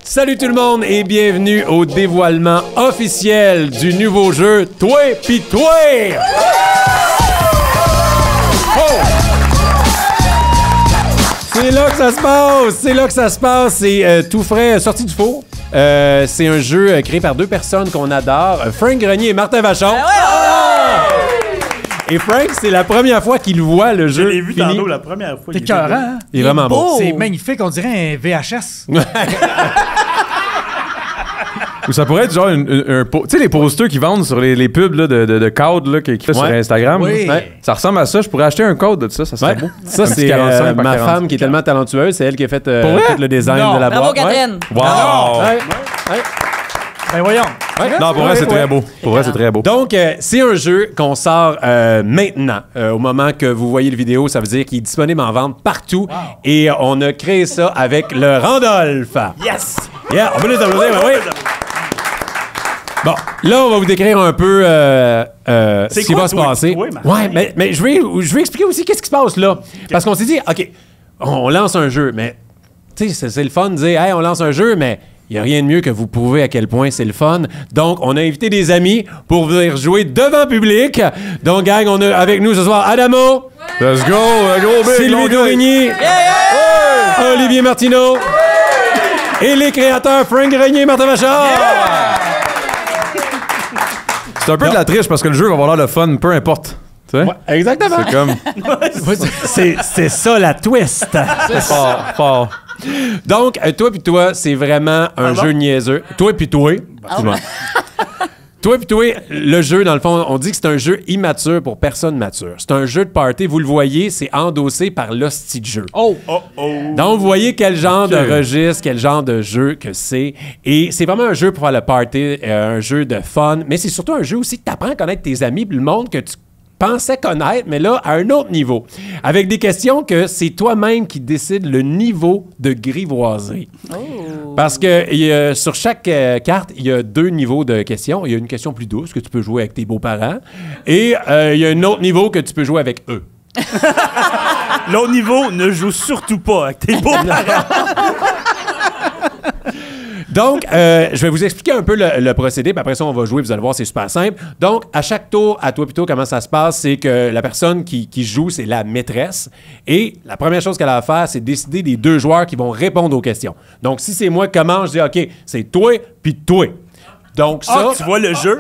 Salut tout le monde et bienvenue au dévoilement officiel du nouveau jeu Toi pis Toi! Oh! C'est là que ça se passe! C'est là que ça se passe! C'est tout frais, sorti du four. C'est un jeu créé par deux personnes qu'on adore, Frank Grenier et Martin Vachon. Et Frank, c'est la première fois qu'il voit le jeu. Je l'ai vu tantôt la première fois. C'est écœurant, hein? Il est vraiment beau. C'est magnifique, on dirait un VHS. Ou ça pourrait être genre tu sais, les posters qui vendent sur les pubs là, de codes là, qui fait sur Instagram. Oui. Ouais. Ça ressemble à ça. Je pourrais acheter un code de ça serait beau. Ça, c'est ma femme qui est tellement talentueuse. C'est elle qui a fait tout le design de la boîte. Bravo, Catherine! Wow! Ben voyons. Non, pour vrai, c'est très beau. Pour vrai, c'est très beau. Donc, c'est un jeu qu'on sort maintenant. Au moment que vous voyez le vidéo, ça veut dire qu'il est disponible en vente partout. Wow. Et on a créé ça avec le Randolph. Yes! Yeah, on peut les applaudir, ben oui. Bon, là, on va vous décrire un peu ce qui va se passer. Ouais, mais je vais expliquer aussi qu'est-ce qui se passe là. Okay. Parce qu'on s'est dit, OK, on lance un jeu, mais tu sais, c'est le fun de dire, hey, on lance un jeu, mais il n'y a rien de mieux que vous prouver à quel point c'est le fun. Donc, on a invité des amis pour venir jouer devant public. Donc, gang, on a avec nous ce soir Adamo. Ouais. Let's go, big, Sylvie Dourigny. Olivier Martineau. Et les créateurs Frank Grenier et Martin Vachon. C'est un peu de la triche parce que le jeu va avoir l'air le fun, peu importe. Ouais, exactement. C'est comme... c'est ça la twist. C'est fort. Donc, Toi pis Toi, c'est vraiment un jeu niaiseux. Toi pis Toi. Toi pis Toi, le jeu, dans le fond, on dit que c'est un jeu immature pour personne mature. C'est un jeu de party, vous le voyez, c'est endossé par l'hostie de jeu. Donc, vous voyez quel genre de registre, quel genre de jeu que c'est. Et c'est vraiment un jeu pour faire le party, un jeu de fun, mais c'est surtout un jeu aussi que tu apprends à connaître tes amis, le monde que tu pensais connaître, mais là, à un autre niveau. Avec des questions que c'est toi-même qui décides le niveau de grivoiserie. Parce que sur chaque carte, il y a 2 niveaux de questions. Il y a une question plus douce que tu peux jouer avec tes beaux-parents. Et il y a un autre niveau que tu peux jouer avec eux. L'autre niveau, ne joue surtout pas avec tes beaux-parents. Donc, je vais vous expliquer un peu le procédé, puis après ça, on va jouer, vous allez voir, c'est super simple. Donc, à chaque tour, à Toi pis Toi, comment ça se passe, c'est que la personne qui joue, c'est la maîtresse, et la première chose qu'elle a à faire, c'est décider des 2 joueurs qui vont répondre aux questions. Donc, si c'est moi qui commence, je dis, OK, c'est Toi pis Toi. Donc, ça... tu vois le jeu?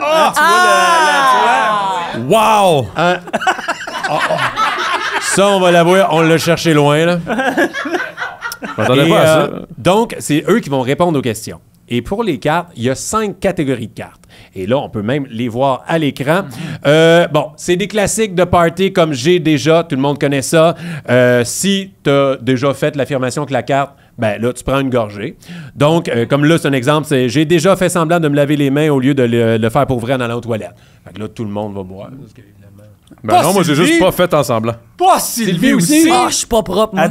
Tu vois Wow! Ça, on va l'avouer, on l'a cherché loin, là. Je m'attendais pas à ça. Donc, c'est eux qui vont répondre aux questions. Et pour les cartes, il y a 5 catégories de cartes. Et là, on peut même les voir à l'écran. Bon, c'est des classiques de party comme J'ai déjà, tout le monde connaît ça. Si tu as déjà fait l'affirmation que la carte, ben là, tu prends une gorgée. Donc, comme là, c'est un exemple, c'est J'ai déjà fait semblant de me laver les mains au lieu de le faire pour vrai en allant aux toilettes. Fait que là, tout le monde va boire. Parce que, ben non, moi, j'ai juste pas fait en semblant. Pas Sylvie aussi! Ah, je suis pas propre, moi.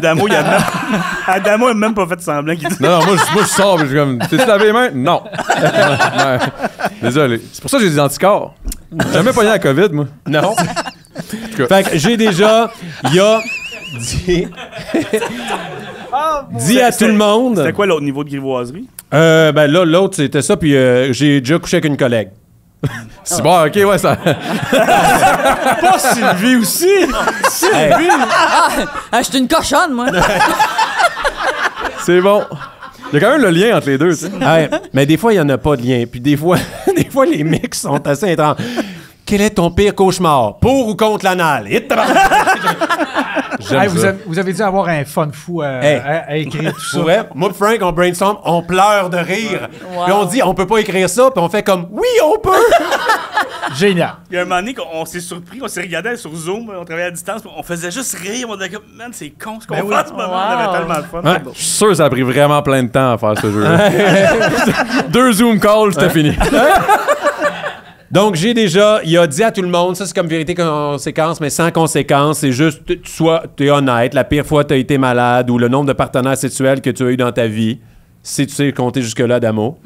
Adamo, a même pas fait semblant qu'il dit... Non, moi, je sors, je suis comme... T'es-tu lavé les mains? Non. Ouais. Désolé. C'est pour ça que j'ai des anticorps. J'ai jamais pogné la COVID, moi. Non. Fait que J'ai déjà... Il y a... Dis à tout le monde... C'était quoi l'autre niveau de grivoiserie? Ben là, l'autre, c'était ça, puis j'ai déjà couché avec une collègue. C'est bon, OK, ouais, ça... Pas Sylvie aussi! Sylvie! Je suis une cochonne, moi. C'est bon. Il y a quand même le lien entre les deux, tu sais. Mais des fois, il n'y en a pas de lien. Puis des fois, les mix sont assez étranges. Quel est ton pire cauchemar? Pour ou contre l'anal? Vous avez dû avoir un fun fou à écrire tout ça. Ouais, moi et Frank, on brainstorm, on pleure de rire. Wow. Puis on dit, on peut pas écrire ça, puis on fait comme, oui, on peut! Génial. Il y a un moment donné qu'on s'est surpris, on s'est regardé sur Zoom, on travaillait à distance, on faisait juste rire, on disait, man, c'est con ce qu'on fait en ce moment, on avait tellement de fun. Ouais. Je suis sûr que ça a pris vraiment plein de temps à faire ce jeu. 2 Zoom calls, c'était fini. Donc, j'ai déjà, il a dit à tout le monde, ça c'est comme vérité conséquence, mais sans conséquence, c'est juste, soit tu es honnête, la pire fois tu as été malade ou le nombre de partenaires sexuels que tu as eu dans ta vie, si tu sais compter jusque-là d'amour.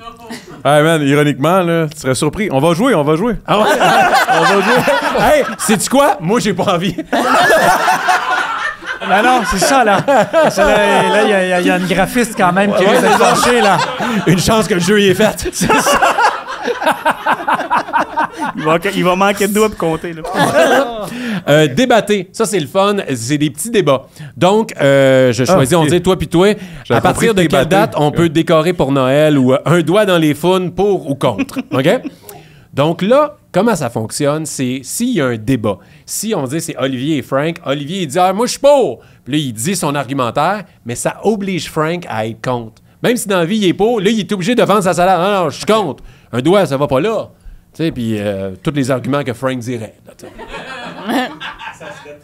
Hey man, ironiquement, là, tu serais surpris. On va jouer. Ah ouais? On va jouer. Hey, sais-tu quoi? Moi, j'ai pas envie. Non, c'est ça, là. Là, il y a une graphiste quand même qui vient de fâcher, là. Une chance que le jeu y est fait. C'est ça. Il va manquer de doigts pour compter. Là. Débattez, ça c'est le fun, c'est des petits débats. Donc, je choisis, on dit toi puis toi, à partir de quelle date on peut décorer pour Noël ou un doigt dans les founes pour ou contre. OK? Donc là, comment ça fonctionne, c'est s'il y a un débat. Si on dit c'est Olivier et Frank, Olivier il dit moi je suis pour. Puis là, il dit son argumentaire, mais ça oblige Frank à être contre. Même si dans la vie il est pour, là il est obligé de vendre sa salade. Non, je suis contre. Un doigt, ça va pas là. Tu sais, puis tous les arguments que Frank dirait. Là,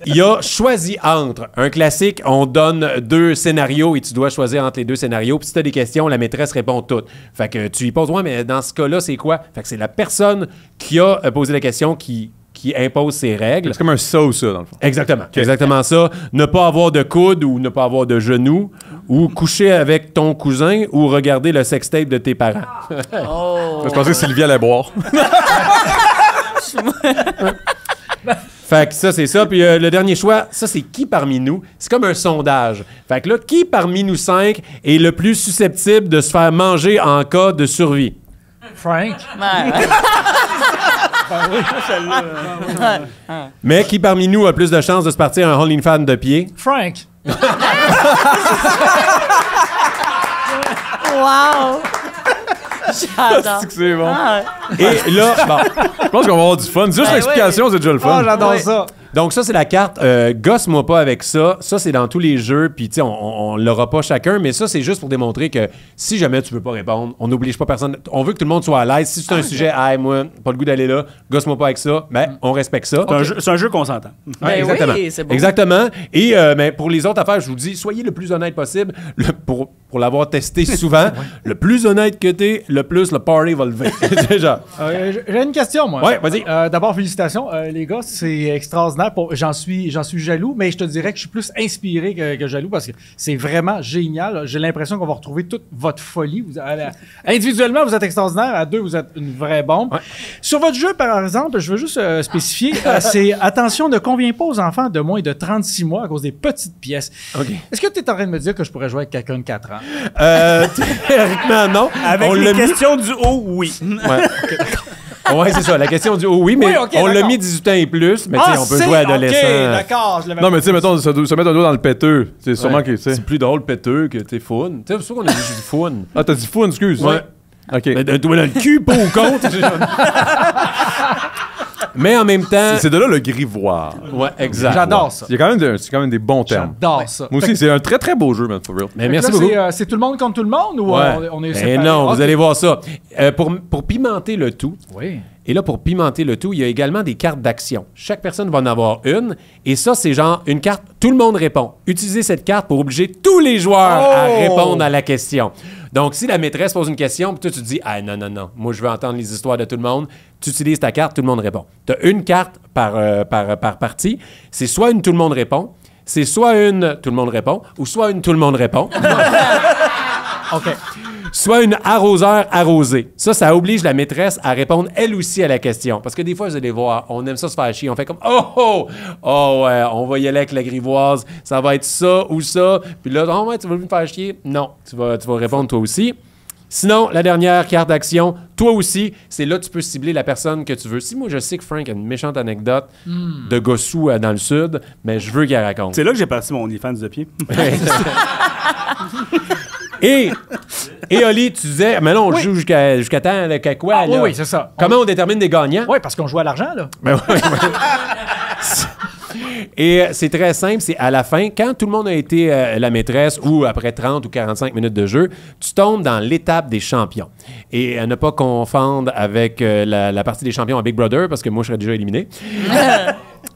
il a choisi entre. Un classique, on donne 2 scénarios et tu dois choisir entre les 2 scénarios. Puis si tu as des questions, la maîtresse répond toutes. Fait que tu lui poses, ouais, mais dans ce cas-là, c'est quoi? Fait que c'est la personne qui a posé la question qui impose ses règles. C'est comme un ça ou ça, dans le fond. Exactement. Okay. Exactement ça. Ne pas avoir de coude ou ne pas avoir de genoux ou coucher avec ton cousin ou regarder le sextape de tes parents. Oh. Je pensais que Sylvie allait boire. Fait que ça, c'est ça. Puis le dernier choix, ça, c'est qui parmi nous? C'est comme un sondage. Fait que là, qui parmi nous 5 est le plus susceptible de se faire manger en cas de survie? Frank. Ouais. Mais qui parmi nous a plus de chances de se partir un OnlyFans de pied? Frank. Wow! J'adore. C'est bon. Ah. Et là, bon, Je pense qu'on va avoir du fun. Juste l'explication, c'est déjà le fun. Oh, j'adore ça. donc ça, c'est la carte gosse-moi pas avec ça. Ça, c'est dans tous les jeux, puis tu sais, on l'aura pas chacun, mais ça, c'est juste pour démontrer que si jamais tu veux pas répondre, on n'oblige pas personne. On veut que tout le monde soit à l'aise. Si c'est un sujet, moi, pas le goût d'aller là, gosse-moi pas avec ça, ben, on respecte ça. C'est un jeu qu'on s'entend. Ben exactement. oui, c'est beau. Exactement. Et mais pour les autres affaires, je vous dis, soyez le plus honnête possible. Pour l'avoir testé souvent, le plus honnête que t'es, le plus le party va lever. Déjà. J'ai une question, moi. Ouais, vas-y. D'abord, félicitations. Les gars, c'est extraordinaire. J'en suis jaloux, mais je te dirais que je suis plus inspiré que jaloux parce que c'est vraiment génial. J'ai l'impression qu'on va retrouver toute votre folie. Individuellement, vous êtes extraordinaire. À 2, vous êtes une vraie bombe. Ouais. Sur votre jeu, par exemple, je veux juste spécifier, c'est attention, ne convient pas aux enfants de moins de 36 mois à cause des petites pièces. Okay. Est-ce que tu es en train de me dire que je pourrais jouer avec quelqu'un de 4 ans? Théoriquement, non. Avec les questions du haut, oui. Ouais. Ouais, c'est ça. La question du oui, mais on l'a mis 18 ans et plus, mais on peut jouer adolescent. OK, d'accord. Non, mais tu sais, mettons, se mettre un doigt dans le péteux. C'est sûrement que, tu sais. C'est plus drôle péteux que t'es fun. Tu sais, c'est sûr qu'on a dit du fun. Ah, t'as dit fun, excuse. Ouais. OK. Mais un doigt dans le cul, pas au compte. Mais en même temps... C'est de là le grivoire. Ouais, exact. J'adore ça. C'est quand même des bons termes. J'adore ça. Moi aussi, c'est un très, très beau jeu, man, for real. Mais merci beaucoup. C'est tout le monde contre tout le monde ou on est séparés? Non, Okay. vous allez voir ça. Pour pimenter le tout, oui. Et là, pour pimenter le tout, il y a également des cartes d'action. Chaque personne va en avoir une. Et ça, c'est genre une carte, tout le monde répond. Utilisez cette carte pour obliger tous les joueurs à répondre à la question. Donc, si la maîtresse pose une question, puis toi, tu te dis « Ah, non, moi, je veux entendre les histoires de tout le monde », tu utilises ta carte, tout le monde répond. Tu as une carte par partie. C'est soit une « Tout le monde répond », c'est soit une « Tout le monde répond » ou soit une « Tout le monde répond ». OK. Soit une arroseur arrosée. Ça oblige la maîtresse à répondre elle aussi à la question. Parce que des fois, vous allez voir, on aime ça se faire chier. On fait comme oh ouais, on va y aller avec la grivoise. Ça va être ça ou ça. Puis là, oh ouais, tu vas me faire chier. Non, tu vas répondre toi aussi. Sinon, la dernière carte d'action, toi aussi, c'est là que tu peux cibler la personne que tu veux. Si moi, je sais que Frank a une méchante anecdote de gossou dans le sud, mais je veux qu'il raconte. C'est là que j'ai parti mon OnlyFans de pied. Et Oli, tu disais, mais là, on joue jusqu'à temps, avec quoi? Là? Oui, c'est ça. Comment on détermine des gagnants? Oui, parce qu'on joue à l'argent, là. Ben oui. Et c'est très simple, c'est à la fin, quand tout le monde a été la maîtresse ou après 30 ou 45 minutes de jeu, tu tombes dans l'étape des champions. Et à ne pas confondre avec la partie des champions à Big Brother, parce que moi, je serais déjà éliminé.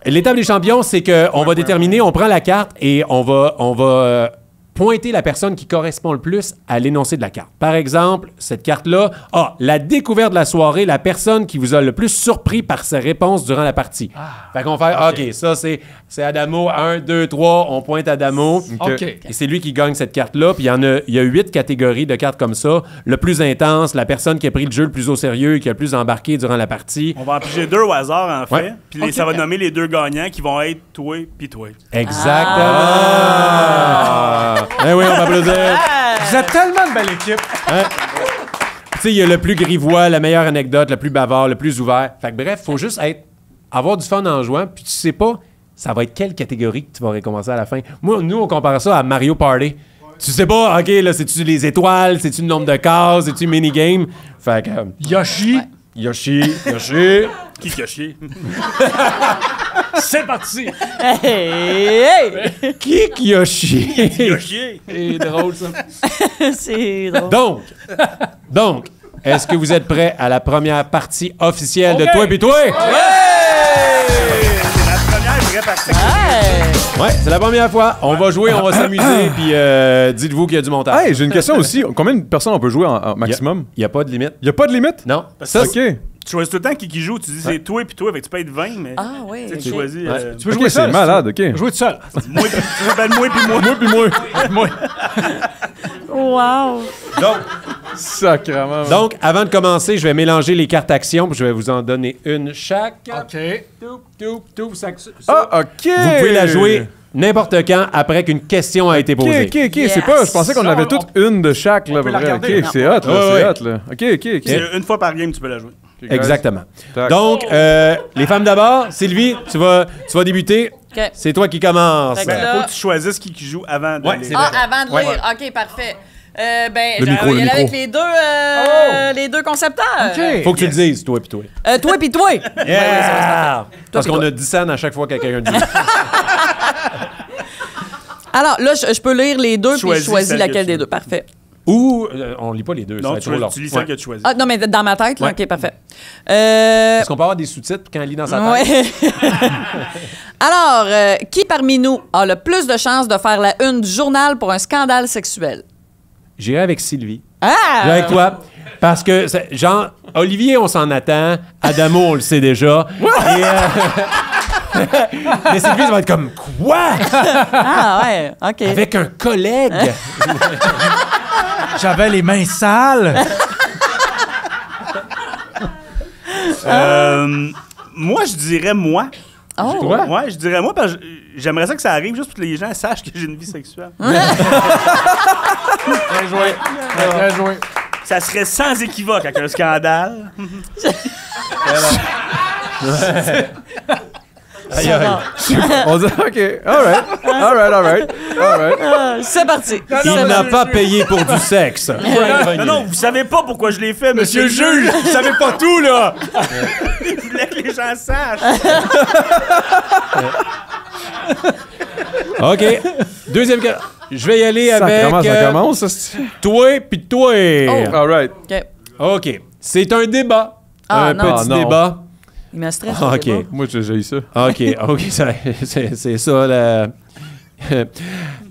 L'étape des champions, c'est qu'on va déterminer, on prend la carte et on va pointer la personne qui correspond le plus à l'énoncé de la carte. Par exemple, cette carte-là, la découverte de la soirée, la personne qui vous a le plus surpris par ses réponses durant la partie. Fait qu'on fait, OK, ça, c'est Adamo, 1, 2, 3, on pointe Adamo. OK. Et c'est lui qui gagne cette carte-là. Puis il y a 8 catégories de cartes comme ça. Le plus intense, la personne qui a pris le jeu le plus au sérieux, qui a le plus embarqué durant la partie. On va en piger 2 au hasard, en fait. Ouais. Puis ça va nommer les 2 gagnants qui vont être toi puis toi. Exactement! Eh oui, on va applaudir. Vous êtes tellement une belle équipe. Tu sais, il y a le plus grivois, la meilleure anecdote, le plus bavard, le plus ouvert. Fait que bref, faut juste avoir du fun en jouant, puis tu sais pas, ça va être quelle catégorie que tu vas récompenser à la fin. Nous, on compare ça à Mario Party. Tu sais pas, OK, là, c'est-tu les étoiles, c'est-tu le nombre de cases, c'est-tu minigame? Fait que... Yoshi, Yoshi. Qui a chié? c'est parti. Hey! Qui a chié? Qui a chié? C'est drôle, ça. C'est drôle. Donc, est-ce que vous êtes prêts à la première partie officielle de OK. Toi pis Toi? C'est la première vraie partie. Ouais, c'est la première fois. On va jouer, on va s'amuser, puis dites-vous qu'il y a du montage. Hey, j'ai une question aussi. Combien de personnes on peut jouer en maximum? Il n'y a pas de limite. Il n'y a pas de limite? Non. Ça, OK. Tu choisis tout le temps qui joue. Tu dis c'est toi puis toi, fait que tu peux être 20, mais Ah oui. tu sais, tu ok. choisis. Tu peux OK, jouer c'est seul. malade, OK. Jouer tout seul. Moi, tu t'appelles moi puis moi. Moi puis moi. Moi. Wow. Sacrément. Donc, avant de commencer, je vais mélanger les cartes actions, puis je vais vous en donner une chaque. OK. Ça- Ah, OK. Vous pouvez la jouer n'importe quand après qu'une question a été posée. OK. C'est pas... Je pensais qu'on avait toutes une de chaque, là. peut la vrai. regarder. OK, c'est hot, là. Ouais, C'est ouais. hot, là. OK. C'est une fois par game, tu peux la jouer. Exactement. Tac. Donc, les femmes d'abord. Sylvie, tu vas débuter. OK. C'est toi qui commences. Fait que là- Faut que tu choisisses qui joue avant de Ouais, les- c'est Ah, vrai. avant de Ouais. lire. OK, parfait. Le micro, on va y le aller micro. avec les deux concepteurs. OK. Faut que tu le dises, toi puis toi. Toi puis toi. Yeah! Parce puis qu'on toi. a 10 cents à chaque fois que quelqu'un dit. Alors, là, je peux lire les deux puis je Choisis choisis celle laquelle que tu des veux. deux. Parfait. Ou on lit pas les deux. ça va Non, être trop long. tu lis celle Ouais. que tu choisis. Ah, non, mais dans ma tête, là. Ouais. OK, parfait. Est-ce qu'on peut avoir des sous-titres quand elle lit dans sa tête? Ouais. Alors, qui parmi nous a le plus de chances de faire la une du journal pour un scandale sexuel? J'irai avec Sylvie. Ah! J'irai avec toi. Parce que, genre, Olivier, on s'en attend. Adamo, on le sait déjà. Et, mais Sylvie, ça va être comme quoi? Ah, ouais, OK. Avec un collègue. J'avais les mains sales. Moi, je dirais moi. Oh. Toi? Ouais, je dirais moi parce que j'aimerais ça que ça arrive juste pour que les gens sachent que j'ai une vie sexuelle. Bien joué. Bien joué. Ça serait sans équivoque avec un scandale. Aïe, aïe. On dit, OK. All right. C'est parti. Il n'a pas payé pour du sexe. Non, vous savez pas pourquoi je l'ai fait, Monsieur le juge, vous savez pas tout, là! Je voulais que les gens sachent. OK. Deuxième cas. Je vais y aller Sacrément, avec ça commence, ça, c'est... toi puis toi. All right. OK. OK. C'est un débat. Ah, un non. petit Ah, non. débat. Il me stresse. OK. Moi, j'ai eu ça. OK, c'est ça.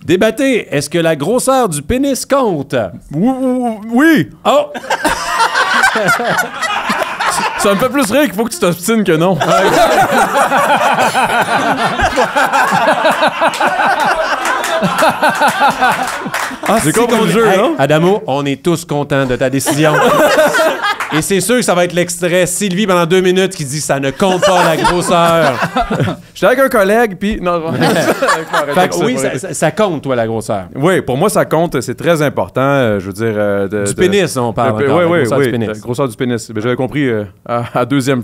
Débattez. Est-ce que la grosseur du pénis compte? Oui! Oh! Ça me fait plus rire qu'il faut que tu t'obstines que non. J'ai compris le jeu, Hey, non? Adamo, on est tous contents de ta décision. Et c'est sûr que ça va être l'extrait Sylvie pendant 2 minutes qui dit ça ne compte pas la grosseur. J'étais avec un collègue, puis... Non, Fait que oui, ça compte, toi, la grosseur. Oui, pour moi, ça compte. C'est très important. Je veux dire... Du pénis, on parle encore. la Oui, grosseur oui. du pénis. La grosseur du pénis. Ben, j'avais compris à deuxième...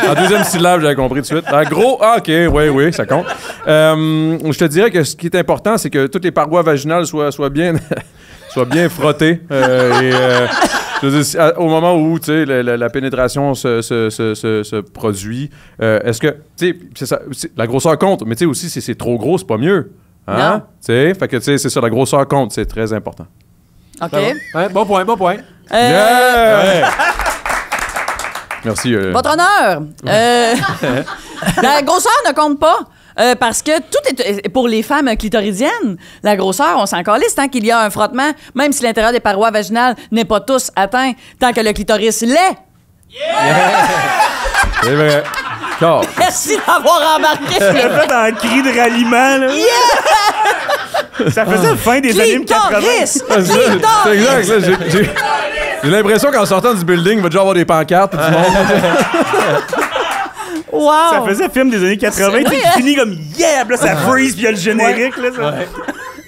en deuxième syllabe, j'avais compris tout de suite. OK, oui, ça compte. Je te dirais que ce qui est important, c'est que toutes les parois vaginales soient bien... soient bien frottées. Je veux dire, au moment où tu sais, la pénétration se produit, est-ce que, tu sais, c'est ça, la grosseur compte, mais tu sais aussi, si c'est trop gros, c'est pas mieux. Hein? Non. Tu sais, fait que tu sais, c'est ça, la grosseur compte, c'est très important. OK. Ouais, bon point. Yeah! Merci. Votre honneur, la grosseur ne compte pas. Parce que tout est pour les femmes clitoridiennes. La grosseur, on s'en calisse tant qu'il y a un frottement, même si l'intérieur des parois vaginales n'est pas tous atteint, tant que le clitoris l'est. C'est vrai. Car. Merci d'avoir embarqué. Je l'ai fait en cri de ralliement, là. Ça faisait fin des années 80. Clitoris! C'est exact. Là, j'ai l'impression qu'en sortant du building, il va déjà avoir des pancartes et du monde. Wow! Ça faisait film des années 80. Oui, Tu finis comme yeah! Puis là, ça freeze, puis il y a le générique. Là, ça.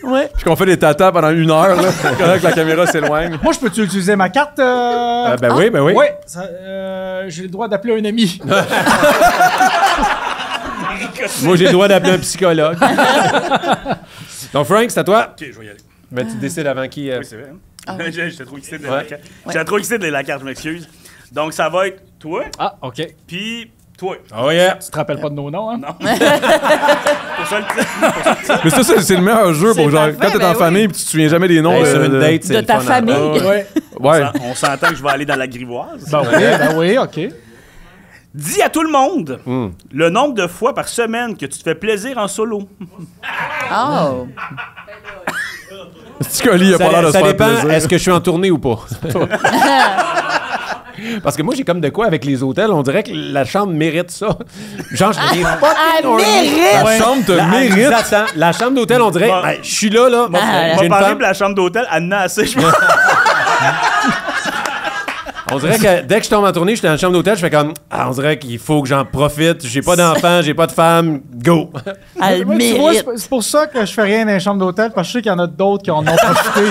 Ouais. Puis qu'on fait des tatas pendant 1 heure, là, quand que la caméra s'éloigne. Moi, je peux-tu utiliser ma carte? Ben oui, ben oui. Oui, j'ai le droit d'appeler un ami. Moi, j'ai le droit d'appeler un psychologue. Donc, Frank, c'est à toi. OK, je vais y aller. Mais tu décides avant qui... Oui, c'est vrai. J'étais trop excité de la carte. J'étais trop excité de la carte, je m'excuse. Donc, ça va être toi, Ah, OK. puis toi. Oh yeah! Tu te rappelles pas de nos noms, hein? Non. Pour ça, le titre. Mais ça, c'est le meilleur jeu pour C'est genre, parfait, quand t'es ben en oui. famille pis tu te souviens jamais des noms. Hey, sur une date, c'est De le ta fun, famille. hein? Ouais. Ouais. On s'entend que je vais aller dans la grivoise. Ben oui, OK. Dis à tout le monde le nombre de fois par semaine que tu te fais plaisir en solo. Oh! Petit colis, il a pas l'air de se Ça faire dépend, plaisir. est-ce que je suis en tournée ou pas? Parce que moi, j'ai comme de quoi avec les hôtels, on dirait que la chambre mérite ça. Genre, je fais des fucking Elle horny. mérite! La chambre te mérite. Exactement. La chambre d'hôtel, on dirait, Bon. hey, je suis là, On j'ai va une parler femme. de la chambre d'hôtel, elle en a assez, je pense. On dirait que dès que je tombe en tournée, je suis dans la chambre d'hôtel, je fais comme, on dirait qu'il faut que j'en profite. J'ai pas d'enfant, j'ai pas de femme, go. Elle Moi, tu vois, mérite. c'est pour ça que je fais rien dans les chambres d'hôtel, parce que je sais qu'il y en a d'autres qui en ont profité.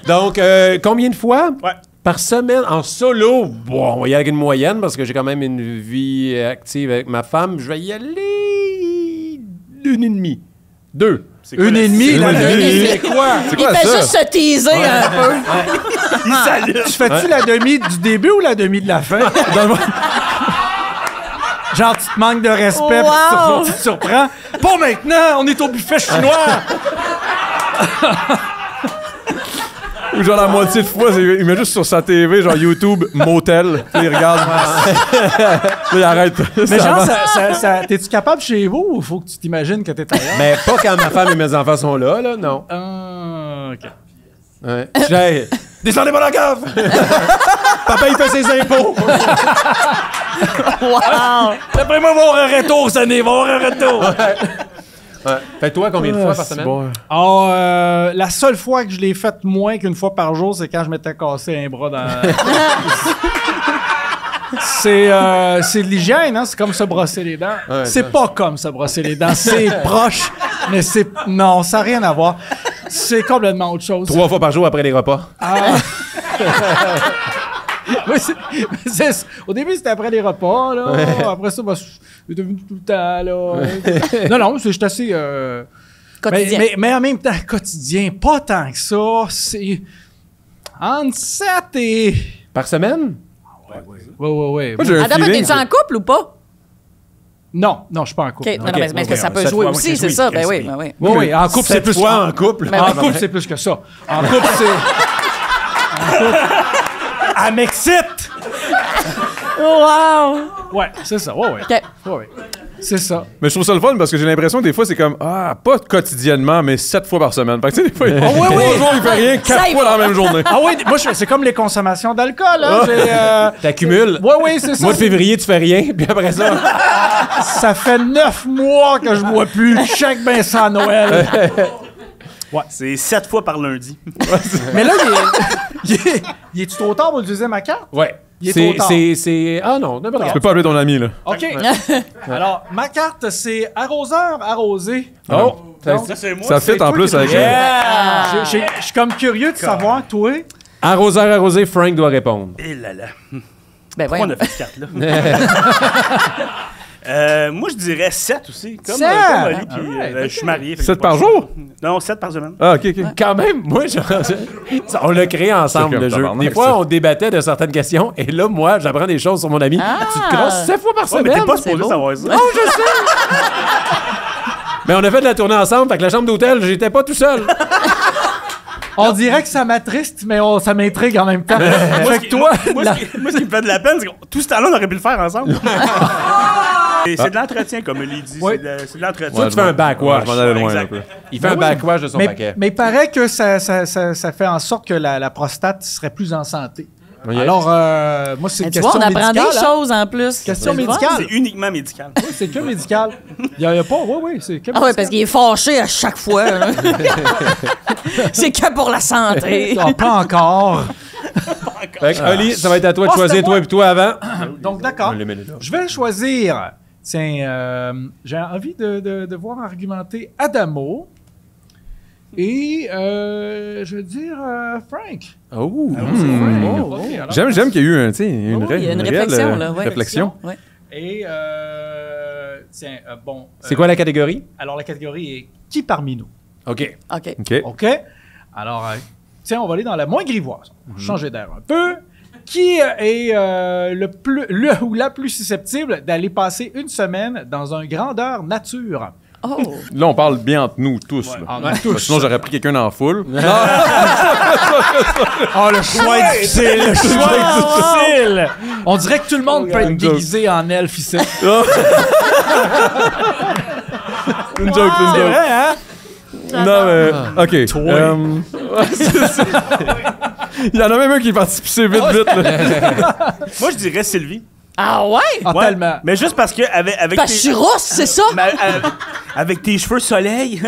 Donc, combien de fois? Ouais. Par semaine, en solo, bon, on va y aller avec une moyenne parce que j'ai quand même une vie active avec ma femme. Je vais y aller 1,5. 2. C'est quoi, 1,5, la demi. C'est quoi? C'est Il quoi fait ça? juste se teaser un peu. Il s'allume. Tu fais-tu la demi du début ou la demi de la fin? Genre, tu te manques de respect, Wow. puis tu te surprends. Pas maintenant, on est au buffet chinois! Ou genre la moitié de fois, il met juste sur sa TV, genre YouTube, motel. Puis il regarde. Puis il arrête. Mais genre, t'es-tu capable chez vous ou faut que tu t'imagines que t'es ailleurs? Mais pas quand ma femme et mes enfants sont là, non. Ah, OK. Ouais. J'ai... Descendez pas la cave! Papa, il fait ses impôts! Wow! D'après moi, va avoir un retour, ça n'est, va avoir un retour! Ouais. Fait toi, combien de fois par semaine? Bon. La seule fois que je l'ai faite moins qu'une fois par jour, c'est quand je m'étais cassé un bras dans... C'est de l'hygiène, hein? C'est comme se brosser les dents. Ouais, c'est ça. pas comme se brosser les dents. C'est proche, mais c'est... Non, ça n'a rien à voir. C'est complètement autre chose. 3 fois par jour après les repas. Oui, au début, c'était après les repas, là. Après ça, c'est devenu tout le temps, là. Non, je suis assez... Quotidien. Mais en même temps, quotidien, pas tant que ça. C'est entre 7 et... Par semaine? Ouais. Moi, j'ai un Attends, feeling. t'es-tu en couple ou pas? Non, je suis pas en couple. OK. non. Non, mais est-ce que ça peut 7 jouer fois, aussi, oui, c'est oui, ça? Chris, Ben oui, oui. ben oui. Oui, en couple, c'est 7 plus... fois en couple. Ben En oui. couple, c'est plus que ça. En couple, c'est... En couple... Elle m'excite! Wow! Ouais, c'est ça. Ouais. OK. Ouais. C'est ça. Mais je trouve ça le fun parce que j'ai l'impression que des fois, c'est comme, pas quotidiennement, mais 7 fois par semaine. Fait que tu sais, des fois, oui, 3 oui. jours, il fait rien, 4 Ça y fois va. dans la même journée. Ah oui, moi, c'est comme les consommations d'alcool, hein. T'accumules. Oui, c'est ça. Mois de février, tu fais rien, puis après ça... Ça fait 9 mois que je bois plus. Chaque ben sans Noël. C'est 7 fois par lundi. Mais là, il est-tu trop tard pour utiliser ma carte? Ouais. Il est trop tard. C'est... Ah non, n'importe Tu quoi. peux pas appeler ton ami, là. OK. Alors, ma carte, c'est arroseur, arrosé. Oh! Donc, Ça, c'est moi. Ça fit en plus avec... Je suis comme curieux de savoir, toi... Arroseur arrosé, Frank doit répondre. Eh là là. Ben Pourquoi on oui. a fait cette carte-là? Moi, je dirais 7 aussi. Comme, 7? comme Oli, puis Alright, je suis marié. fait que 7 j'ai pas par le choix. jour? Non, 7 par semaine. Ah, OK. Quand même, moi, on l'a créé ensemble, C'est le comme jeu. tabarnak, Des fois, ça. on débattait de certaines questions, et là, moi, j'apprends des choses sur mon ami. Tu te crosses 7 fois par Ouais, semaine. mais t'es pas c'est supposé beau. savoir ça. Mais on a fait de la tournée ensemble, fait que la chambre d'hôtel, j'étais pas tout seul. On dirait que ça m'attriste, mais ça m'intrigue en même temps. Fait que toi... Moi, ce qui me fait de la peine, c'est que tout ce temps-là, on aurait pu le faire ensemble. C'est de l'entretien, comme il dit. Oui. C'est de l'entretien. Toi, tu fais un backwash. Je m'en allais loin Exact. un peu. Il fait un backwash de son paquet. Mais il paraît que ça fait en sorte que la prostate serait plus en santé. Oui. Alors, moi, c'est une Tu vois, question on apprend médicale. des hein. choses en plus. Question C'est le fun. médicale. C'est uniquement médical. Oui, c'est que médical. Il y a pas... Oui, c'est que Ah ouais, parce qu'il est fâché à chaque fois. là. C'est que pour la santé. Ah, pas encore. Fait que, Oli, ça va être à toi de Oh, choisir c'était toi moi. et toi avant. Donc, d'accord. On les met là. Je vais choisir... Tiens, j'ai envie de voir argumenter Adamo. Et je vais dire Frank. Oh. Ok, alors- J'aime qu'il y ait eu une Il y a une réelle, réflexion, là. Ouais. réflexion. Ouais. Et tiens, bon. C'est quoi la catégorie? Alors, la catégorie est qui parmi nous? OK. OK. OK. OK. Alors, tiens, on va aller dans la moins grivoise. On va changer d'air un peu. Qui est le ou la plus susceptible d'aller passer une semaine dans un grandeur nature? Oh. Là, on parle bien entre nous tous. là. Ah, Parce que sinon, j'aurais pris quelqu'un dans la foule. Oh, le choix est difficile! Le choix est difficile! On dirait que tout le monde peut être Une joke. déguisé en elfe ici. Une joke, une C'est joke. vrai, hein? Non, mais. OK. Il y en a même un qui est parti pisser vite, vite. Là. Moi, je dirais Sylvie. Ah ouais? Ah, Ouais. tellement. Mais juste parce que avec Parce que je suis rousse, c'est ça? avec tes cheveux soleil.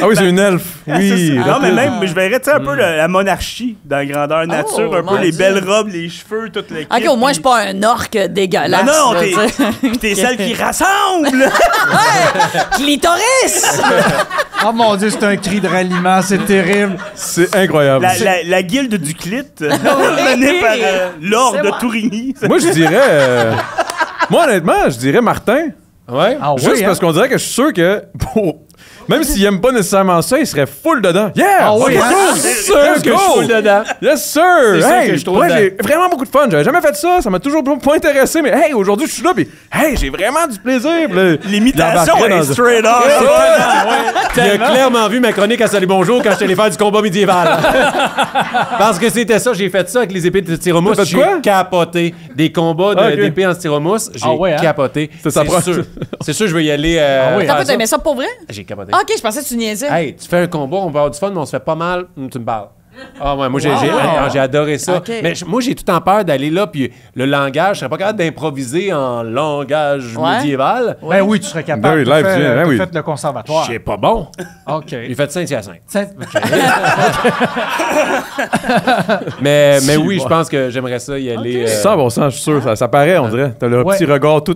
Ah oui, c'est une elfe. Oui. non, mais rapide. même, je verrais, tu sais, un peu la monarchie dans la grandeur nature, un mon peu les Dieu. belles robes, les cheveux, toute l'équipe. OK, au moins, je suis pas un orque dégueulasse. Non, là, t'es, tu sais. pis t'es celle qui rassemble. Clitoris! Oh mon Dieu, c'est un cri de ralliement, c'est terrible. C'est incroyable. La guilde du clit, menée par Lord de Tourigny. Moi, je dirais. Moi, honnêtement, je dirais Martin. Ouais. Ah Juste oui, parce hein? qu'on dirait que je suis sûr que. Même s'il aime pas nécessairement ça, il serait full dedans. Yeah! Ah oui, hein? Yes, sir! que je suis full dedans. Yes, sir! C'est sûr Hey, que je suis trop ouais, dedans. j'ai vraiment beaucoup de fun. J'avais jamais fait ça. Ça m'a toujours pas intéressé. Mais hey, aujourd'hui, je suis là. Puis hey, j'ai vraiment du plaisir. Puis là, L'imitation il embarquerait est dans- straight up. Il a clairement vu ma chronique à Salut Bonjour quand je suis allé faire du combat médiéval. Parce que c'était ça, j'ai fait ça avec les épées de styromousse. T'as fait quoi? J'ai capoté. Des combats Ah, ok. d'épées en styromousse, j'ai Ah ouais, hein? capoté. Ça prend- sûr. C'est sûr, je vais y aller. Ah oui, faire T'as ça. aimé ça pour vrai? J'ai capoté. OK, je pensais que tu niaisais. Hey, tu fais un combat, on va avoir du fun, mais on se fait pas mal. Tu me parles. Ah ouais, moi j'ai adoré ça. Ok. Mais moi j'ai tout le temps peur d'aller là puis le langage, je serais pas capable d'improviser en langage Ouais. médiéval. Ben oui, tu serais capable. Ben oui, T'as live, fait, ben t'as oui. fait le conservatoire. C'est pas bon. OK. J'ai fait Saint-Hyacinthe. Tiens, Mais oui, je pense que j'aimerais ça y aller. 100%, je suis sûr. Ça paraît, on dirait. T'as le Ouais. petit regard tout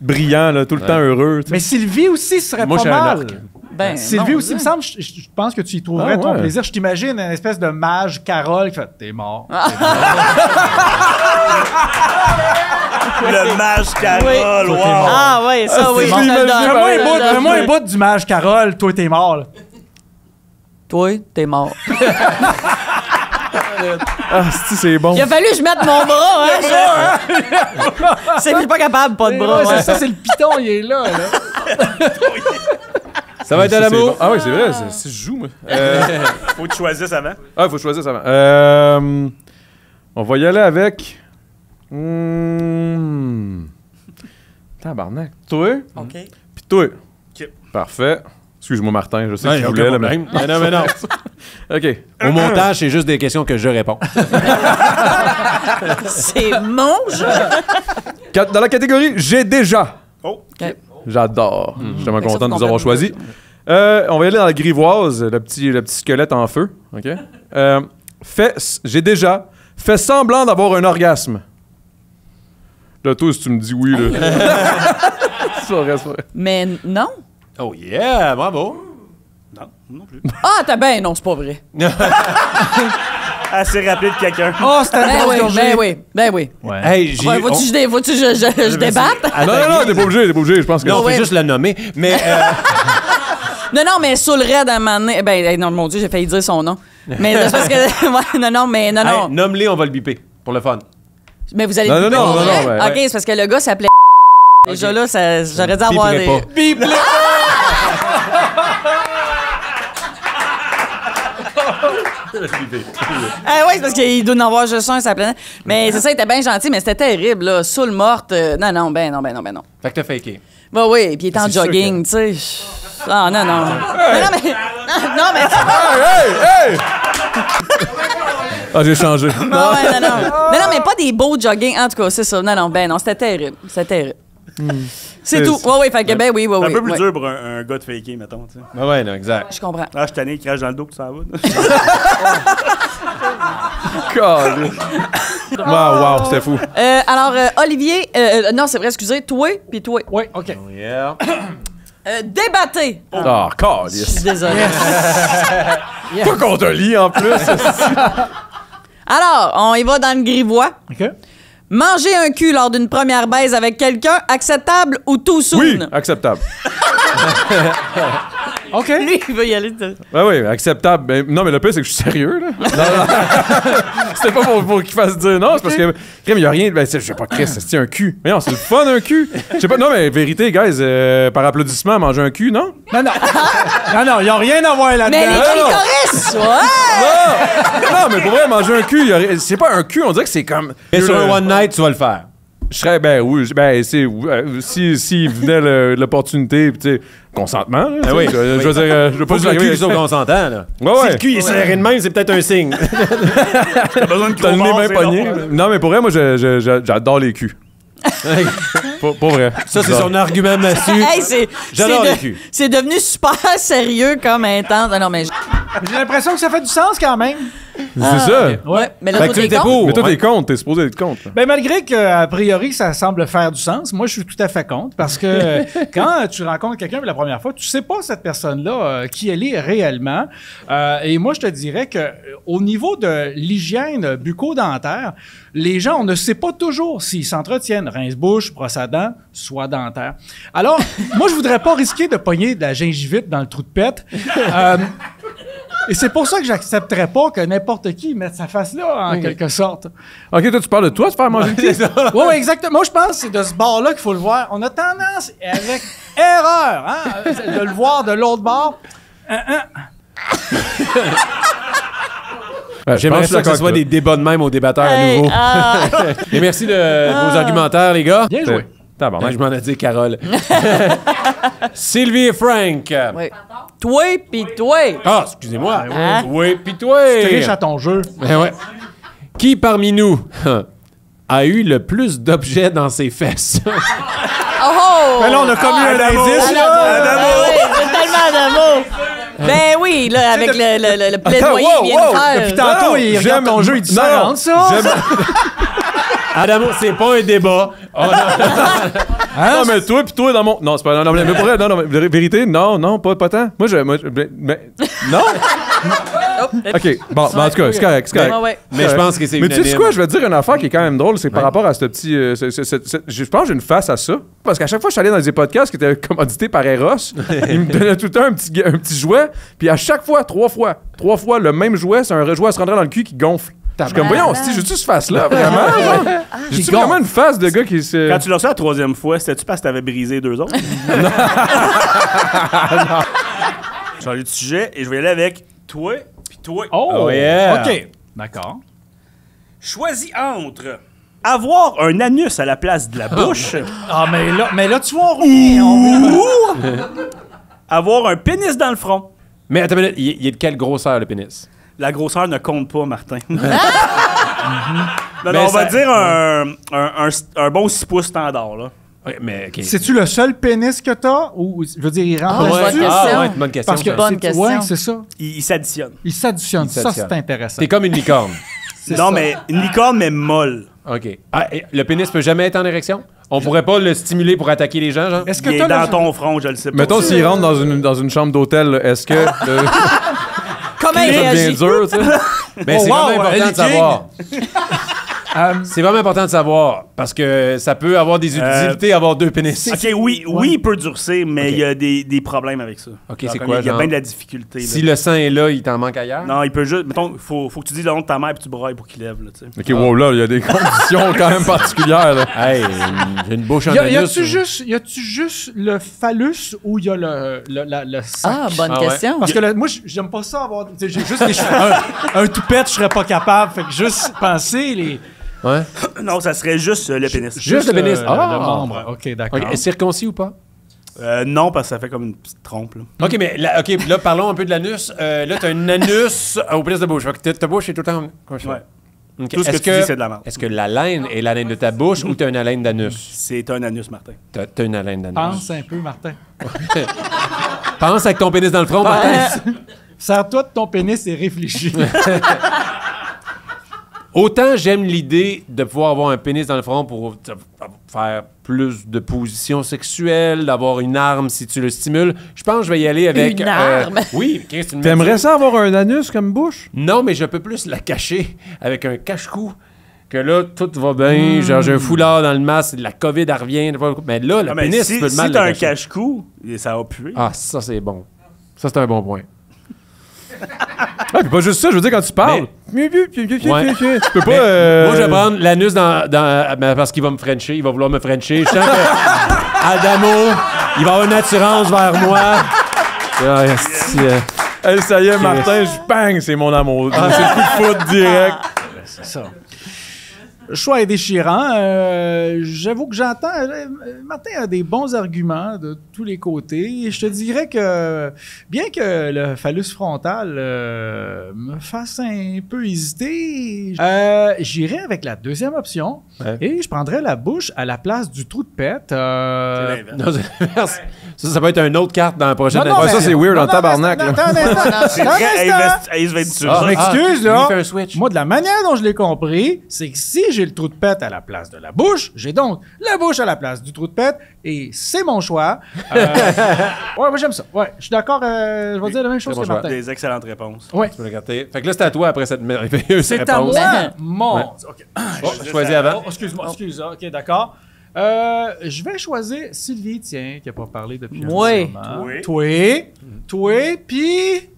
brillant, là, tout le temps heureux. tu sais. Mais Sylvie aussi serait Moi, pas je suis un mal. orque. Ben, Sylvie non, aussi, il me semble, je pense que tu y trouverais Ah, ton ouais. plaisir. Je t'imagine une espèce de mage Carole qui fait « T'es mort. Le mage Carole, Oui. wow. Ah ouais, ça oui, c'est je te le bon. donne. Fais-moi ouais, un bout du mage Carole, toi t'es mort. Là. Toi, t'es mort. Ah, c'est bon. Il a fallu que je mette mon bras, hein, ça. C'est je suis pas capable, pas de bras. Ouais, ouais. c'est ça, c'est le piton, il est là. Ça va être à Ça, c'est l'amour. bon. Ah oui, c'est vrai. Si je joue, moi. Faut que tu choisisses avant. Ah, il faut choisir ça avant. On va y aller avec. Tabarnak. Toi? OK. Puis toi? OK. Parfait. Excuse-moi, Martin, je sais Ouais, que tu aucun voulais, là, mais... problème. Mais non. OK. Au montage, c'est juste des questions que je réponds. C'est mon jeu. Dans la catégorie « J'ai déjà Oh. OK. ». J'adore. Je suis tellement Fait que ça, content de faut nous avoir qu'on choisi. On va y aller dans la grivoise, le petit squelette en feu. OK? J'ai déjà fait semblant d'avoir un orgasme. Là, toi, si tu me dis oui, là. C'est pas vrai, c'est pas vrai. Mais non. Oh yeah, bravo. Non, non plus. Ah, t'as ben non, c'est pas vrai. Assez rapide, quelqu'un. Oh, c'était Ben une oui, grosse ben gorgée. oui, ben oui. Hey, j'ai. Ouais, faut-tu que je débatte? Non, t'es pas obligé, je pense que... Non, on Ouais. fait juste le nommer. Mais Non, mais Soul Red à un moment donné... Ben, non, mon Dieu, j'ai failli dire son nom. Mais c'est parce que... Ouais, non, mais non. hey, nomme-les, on va le biper pour le fun. Mais vous allez... Non, biper pour vrai? ouais, OK, c'est parce que le gars s'appelait... Déjà là, j'aurais dû avoir Biperai des... pas. Ah oui, c'est parce qu'il doit en avoir juste un sur la planète. Mais c'est ça, il était bien gentil, mais c'était terrible, là. Saoul morte. Non. Fait que t'as faké. Bah oui, puis il était en C'est sûr jogging, tu sais. Ah, non. Non, mais. Hey! Ah, j'ai changé. Non, mais pas des beaux jogging. En tout cas, c'est ça. Non, c'était terrible. C'est tout. Oui, fait que, oui. C'est un peu plus dur pour un gars de faker, mettons, tu sais. Ben ouais, non, exact. Je comprends. Ah, je suis tanné, il crache dans le dos, que ça va. Wow, c'était fou. Alors, Olivier, non, c'est vrai, excusez, toi, puis toi. Oui, OK. Yeah. Débattez. Ah, Je calice. suis désolé. Pas qu'on te lit, en plus. Alors, on y va dans le grivois. OK. Manger un cul lors d'une première baise avec quelqu'un, acceptable ou too soon? Oui, acceptable. OK. Lui, il veut y aller. Oui, acceptable. Ben, non, mais le pire, c'est que je suis sérieux, là. Non. C'était pas pour qu'il fasse dire non, c'est parce que, il y a rien. Ben, je sais pas, Chris, c'est un cul. Mais non, c'est le fun, un cul. Je sais pas, non, mais vérité, guys, par applaudissement, manger un cul, non? Non, il n'y a rien à voir là-dedans. Mais les clitoris, ouais! Non, mais pour vrai, manger un cul, c'est pas un cul, on dirait que c'est comme. Et sur un one night, tu vas le faire. Je serais, si venait l'opportunité, tu sais, consentement, là, Ah oui. je veux dire, je veux pas Faut que le cul soit consentant, là. Ouais. Si le cul est serré de même, c'est peut-être un signe. T'as besoin de T'as le nez crowbar, bien c'est pogné. long. Non, mais pour vrai, moi, j'adore les culs. Pour vrai. Ça, c'est son argument massu. Hey, J'adore les culs. c'est devenu super sérieux comme intense. Non, mais J'ai l'impression que ça fait du sens quand même. C'est ça. ouais. Mais là, Fait toi, que tu t'es étais contre? pour. Mais toi, Ouais. t'es contre, t'es supposé être contre. là. Ben malgré que a priori ça semble faire du sens, moi je suis tout à fait contre parce que quand tu rencontres quelqu'un pour la première fois, tu sais pas cette personne-là qui elle est réellement. Et moi je te dirais que au niveau de l'hygiène bucco-dentaire, les gens on ne sait pas toujours s'ils s'entretiennent rince-bouche, brosse à dents, soie dentaire. Alors moi je voudrais pas risquer de pogner de la gingivite dans le trou de pète. Et c'est pour ça que j'accepterais pas que n'importe qui mette sa face là, en quelque sorte. Ok, toi, tu parles de toi, de faire manger le cul? Oui, exactement. Moi, je pense que c'est de ce bord-là qu'il faut le voir. On a tendance, avec erreur, de le voir de l'autre bord. Ouais, J'aimerais je pense ça que ce d'accord soit avec des débats de même aux débatteurs à Hey, nouveau. ah. Et merci de vos argumentaires, les gars. Bien toi. joué. Je m'en ai dit, Carole. Sylvie et Frank. Oui. Toi, pis toi. Ah, excusez-moi. Hein? Oui, puis toi. Tu riche à ton jeu. Ben ouais. Qui parmi nous a eu le plus d'objets dans ses fesses? Oh! Ben là, on a commis un indice, là. Oui, c'est tellement d'amour. Ben oui, là, avec le plaidoyer qu'il vient de faire. Depuis tantôt, il regarde ton jeu, il dit ça rentre, ça. Adamo, c'est pas un débat. Oh, Non, mais toi, puis toi, dans mon. Non, c'est pas. Non, mais pour vrai, non, mais vérité, non, pas tant. Moi, non? Ok, bon, en tout cas, c'est correct. Ouais. Mais je pense que c'est Mais tu sais unanime. quoi, je vais te dire une affaire qui est quand même drôle, c'est par rapport à ce petit. Je pense que j'ai une face à ça. Parce qu'à chaque fois que je suis allé dans des podcasts qui étaient commandités par Eros, ils me donnaient tout le temps un petit jouet, puis à chaque fois, trois fois, le même jouet, c'est un jouet à se rentrer dans le cul qui gonfle. Je suis comme, voyons, j'ai-tu ce face-là, vraiment? J'ai-tu vraiment une face de gars qui se. Quand tu l'as reçu la troisième fois, c'était-tu parce que t'avais brisé deux autres? Je vais changer de sujet et je vais y aller avec toi puis toi. Oh, yeah. OK. D'accord. Choisis entre avoir un anus à la place de la bouche Ah, mais là, tu vois, on revient. ou avoir un pénis dans le front. Mais attends, il est de quelle grosseur, le pénis? La grosseur ne compte pas, Martin. Non, Mais on va ça- dire un bon 6 pouces standard, là. Oui, mais OK. C'est-tu le seul pénis que t'as? Ou, je veux dire, il rentre Ah, dessus? bonne question. ouais, c'est une bonne question. Parce que ça. Bonne c'est- question. Ouais, c'est ça. Il s'additionne. Il s'additionne. Ça, s'additionne. c'est intéressant. T'es comme une licorne. C'est Non, ça. mais une licorne, mais molle. OK. Ah, et le pénis peut jamais être en érection? On pourrait pas le stimuler pour attaquer les gens, genre? Est-ce Il que est t'as dans le... ton front, je le sais pas. Mettons, s'il rentre dans une chambre d'hôtel, là, est-ce que. Comment il ça devient réagit? dur, tu sais? Mais c'est wow, vraiment important de Ellie savoir. C'est vraiment important de savoir, parce que ça peut avoir des utilités avoir 2 pénis. OK, oui, il peut durcir, mais il y a des problèmes avec ça. OK, c'est quoi, il y a genre? bien de la difficulté. Là. Si le sang est là, il t'en manque ailleurs? Non, il peut juste... Mettons, faut que tu dises le nom de ta mère puis tu brailles pour qu'il lève, là, tu sais. OK, wow, là, il y a des conditions quand même particulières, là. Hey, j'ai une bouche en Y anus. a-tu juste le phallus ou il y a le sac? Ah, bonne Ah ouais. question. Parce que moi, j'aime pas ça avoir. J'ai juste les cheveux. Un toupette, je serais pas capable. Fait que juste penser les. Ouais. Non, ça serait juste le pénis. Juste le pénis. Le Ah! membre. OK, d'accord. OK, circoncis ou pas? Non, parce que ça fait comme une petite trompe, là. OK, mais là, parlons un peu de l'anus. Là, t'as un anus au place de bouche. Fait que ta bouche est tout le temps... Ouais. OK. Tout ce que tu dis, c'est de la merde. Est-ce que la laine est la laine de ta bouche ou t'as une haleine d'anus? C'est un anus, Martin. T'as une haleine d'anus. Pense un peu, Martin. Pense avec ton pénis dans le front, Martin. Sers-toi de ton pénis et réfléchis. Autant j'aime l'idée de pouvoir avoir un pénis dans le front pour faire plus de positions sexuelles, d'avoir une arme si tu le stimules. Je pense que je vais y aller avec... Une arme? Oui, Chris, tu me T'aimerais ça avoir un anus comme bouche? Non, mais je peux plus la cacher avec un cache-cou. Que là, tout va bien. Genre, j'ai un foulard dans le masque, la COVID, elle revient. Mais là, le Ah, mais pénis, si tu peux le mal t'as le un cacher. cache-cou, ça va puer. Ah, ça, c'est bon. Ça, c'est un bon point. Ah, puis pas juste ça, je veux dire, quand tu parles. Ouais. Tu peux pas. Moi, je vais prendre l'anus parce qu'il va me frencher. Il va vouloir me frencher. Je sens que Adamo, il va avoir une attirance vers moi. Ah, Hey, ça y est, Martin, bang, c'est mon amour. C'est le coup de foudre direct. C'est ça. Le choix est déchirant. J'avoue que j'entends. Martin a des bons arguments de tous les côtés. Je te dirais que, bien que le phallus frontal me fasse un peu hésiter, j'irais avec la deuxième option et je prendrais la bouche à la place du trou de pète. C'est l'inverse. Non, c'est l'inverse. Ça va être une autre carte dans la prochaine Non, Ouais, mais- ça, c'est weird non, en tabarnak, là. Attends un instant. C'est Attends un très instant. Ace Ventura. Je m'excuse, lui, là. il fait un switch. Moi, de la manière dont je l'ai compris, c'est que si j'ai le trou de pète à la place de la bouche, j'ai donc la bouche à la place du trou de pète et c'est mon choix. Ouais, moi, j'aime ça. Ouais, je suis d'accord. Je vais dire la même chose bon que choix. Martin. Des excellentes réponses. Ouais. Tu peux le garder. Fait que là, c'est à toi après cette merveilleuse C'est à réponse. moi. Mon. Ouais. OK. Oh, choisis avant. Oh, excuse-moi. OK, d'accord. Je vais choisir Sylvie, tiens, qui n'a pas parlé depuis un Oui. petit moment. Oui. Toi, puis...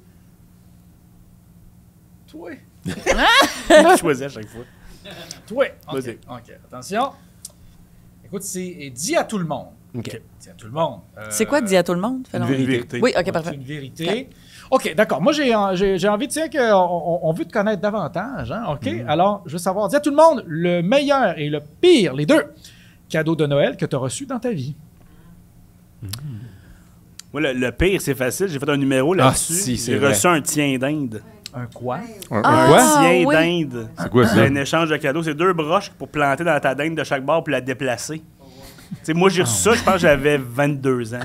Toi. Je choisis à chaque fois. Toi. OK, Vas-y. OK. Attention. Écoute, c'est dit à tout le monde. OK. Dit à tout le monde. C'est quoi dit à tout le monde? Fais Une donc. vérité. Oui, OK, C'est parfait. une vérité. OK, d'accord. Moi, j'ai envie, tiens, qu'on veut te connaître davantage. Hein? OK? Alors, je veux savoir, dis à tout le monde le meilleur et le pire, les deux, cadeaux de Noël que tu as reçus dans ta vie. Moi, le pire, c'est facile. J'ai fait un numéro là-dessus. si, c'est J'ai vrai. reçu un tien d'Inde. Un quoi? Un Ah, quoi? Tien oui. d'Inde. C'est quoi C'est ça? un échange de cadeaux. C'est 2 broches pour planter dans ta dinde de chaque bord pour la déplacer. Tu sais, moi, j'ai reçu ça, je pense que j'avais 22 ans.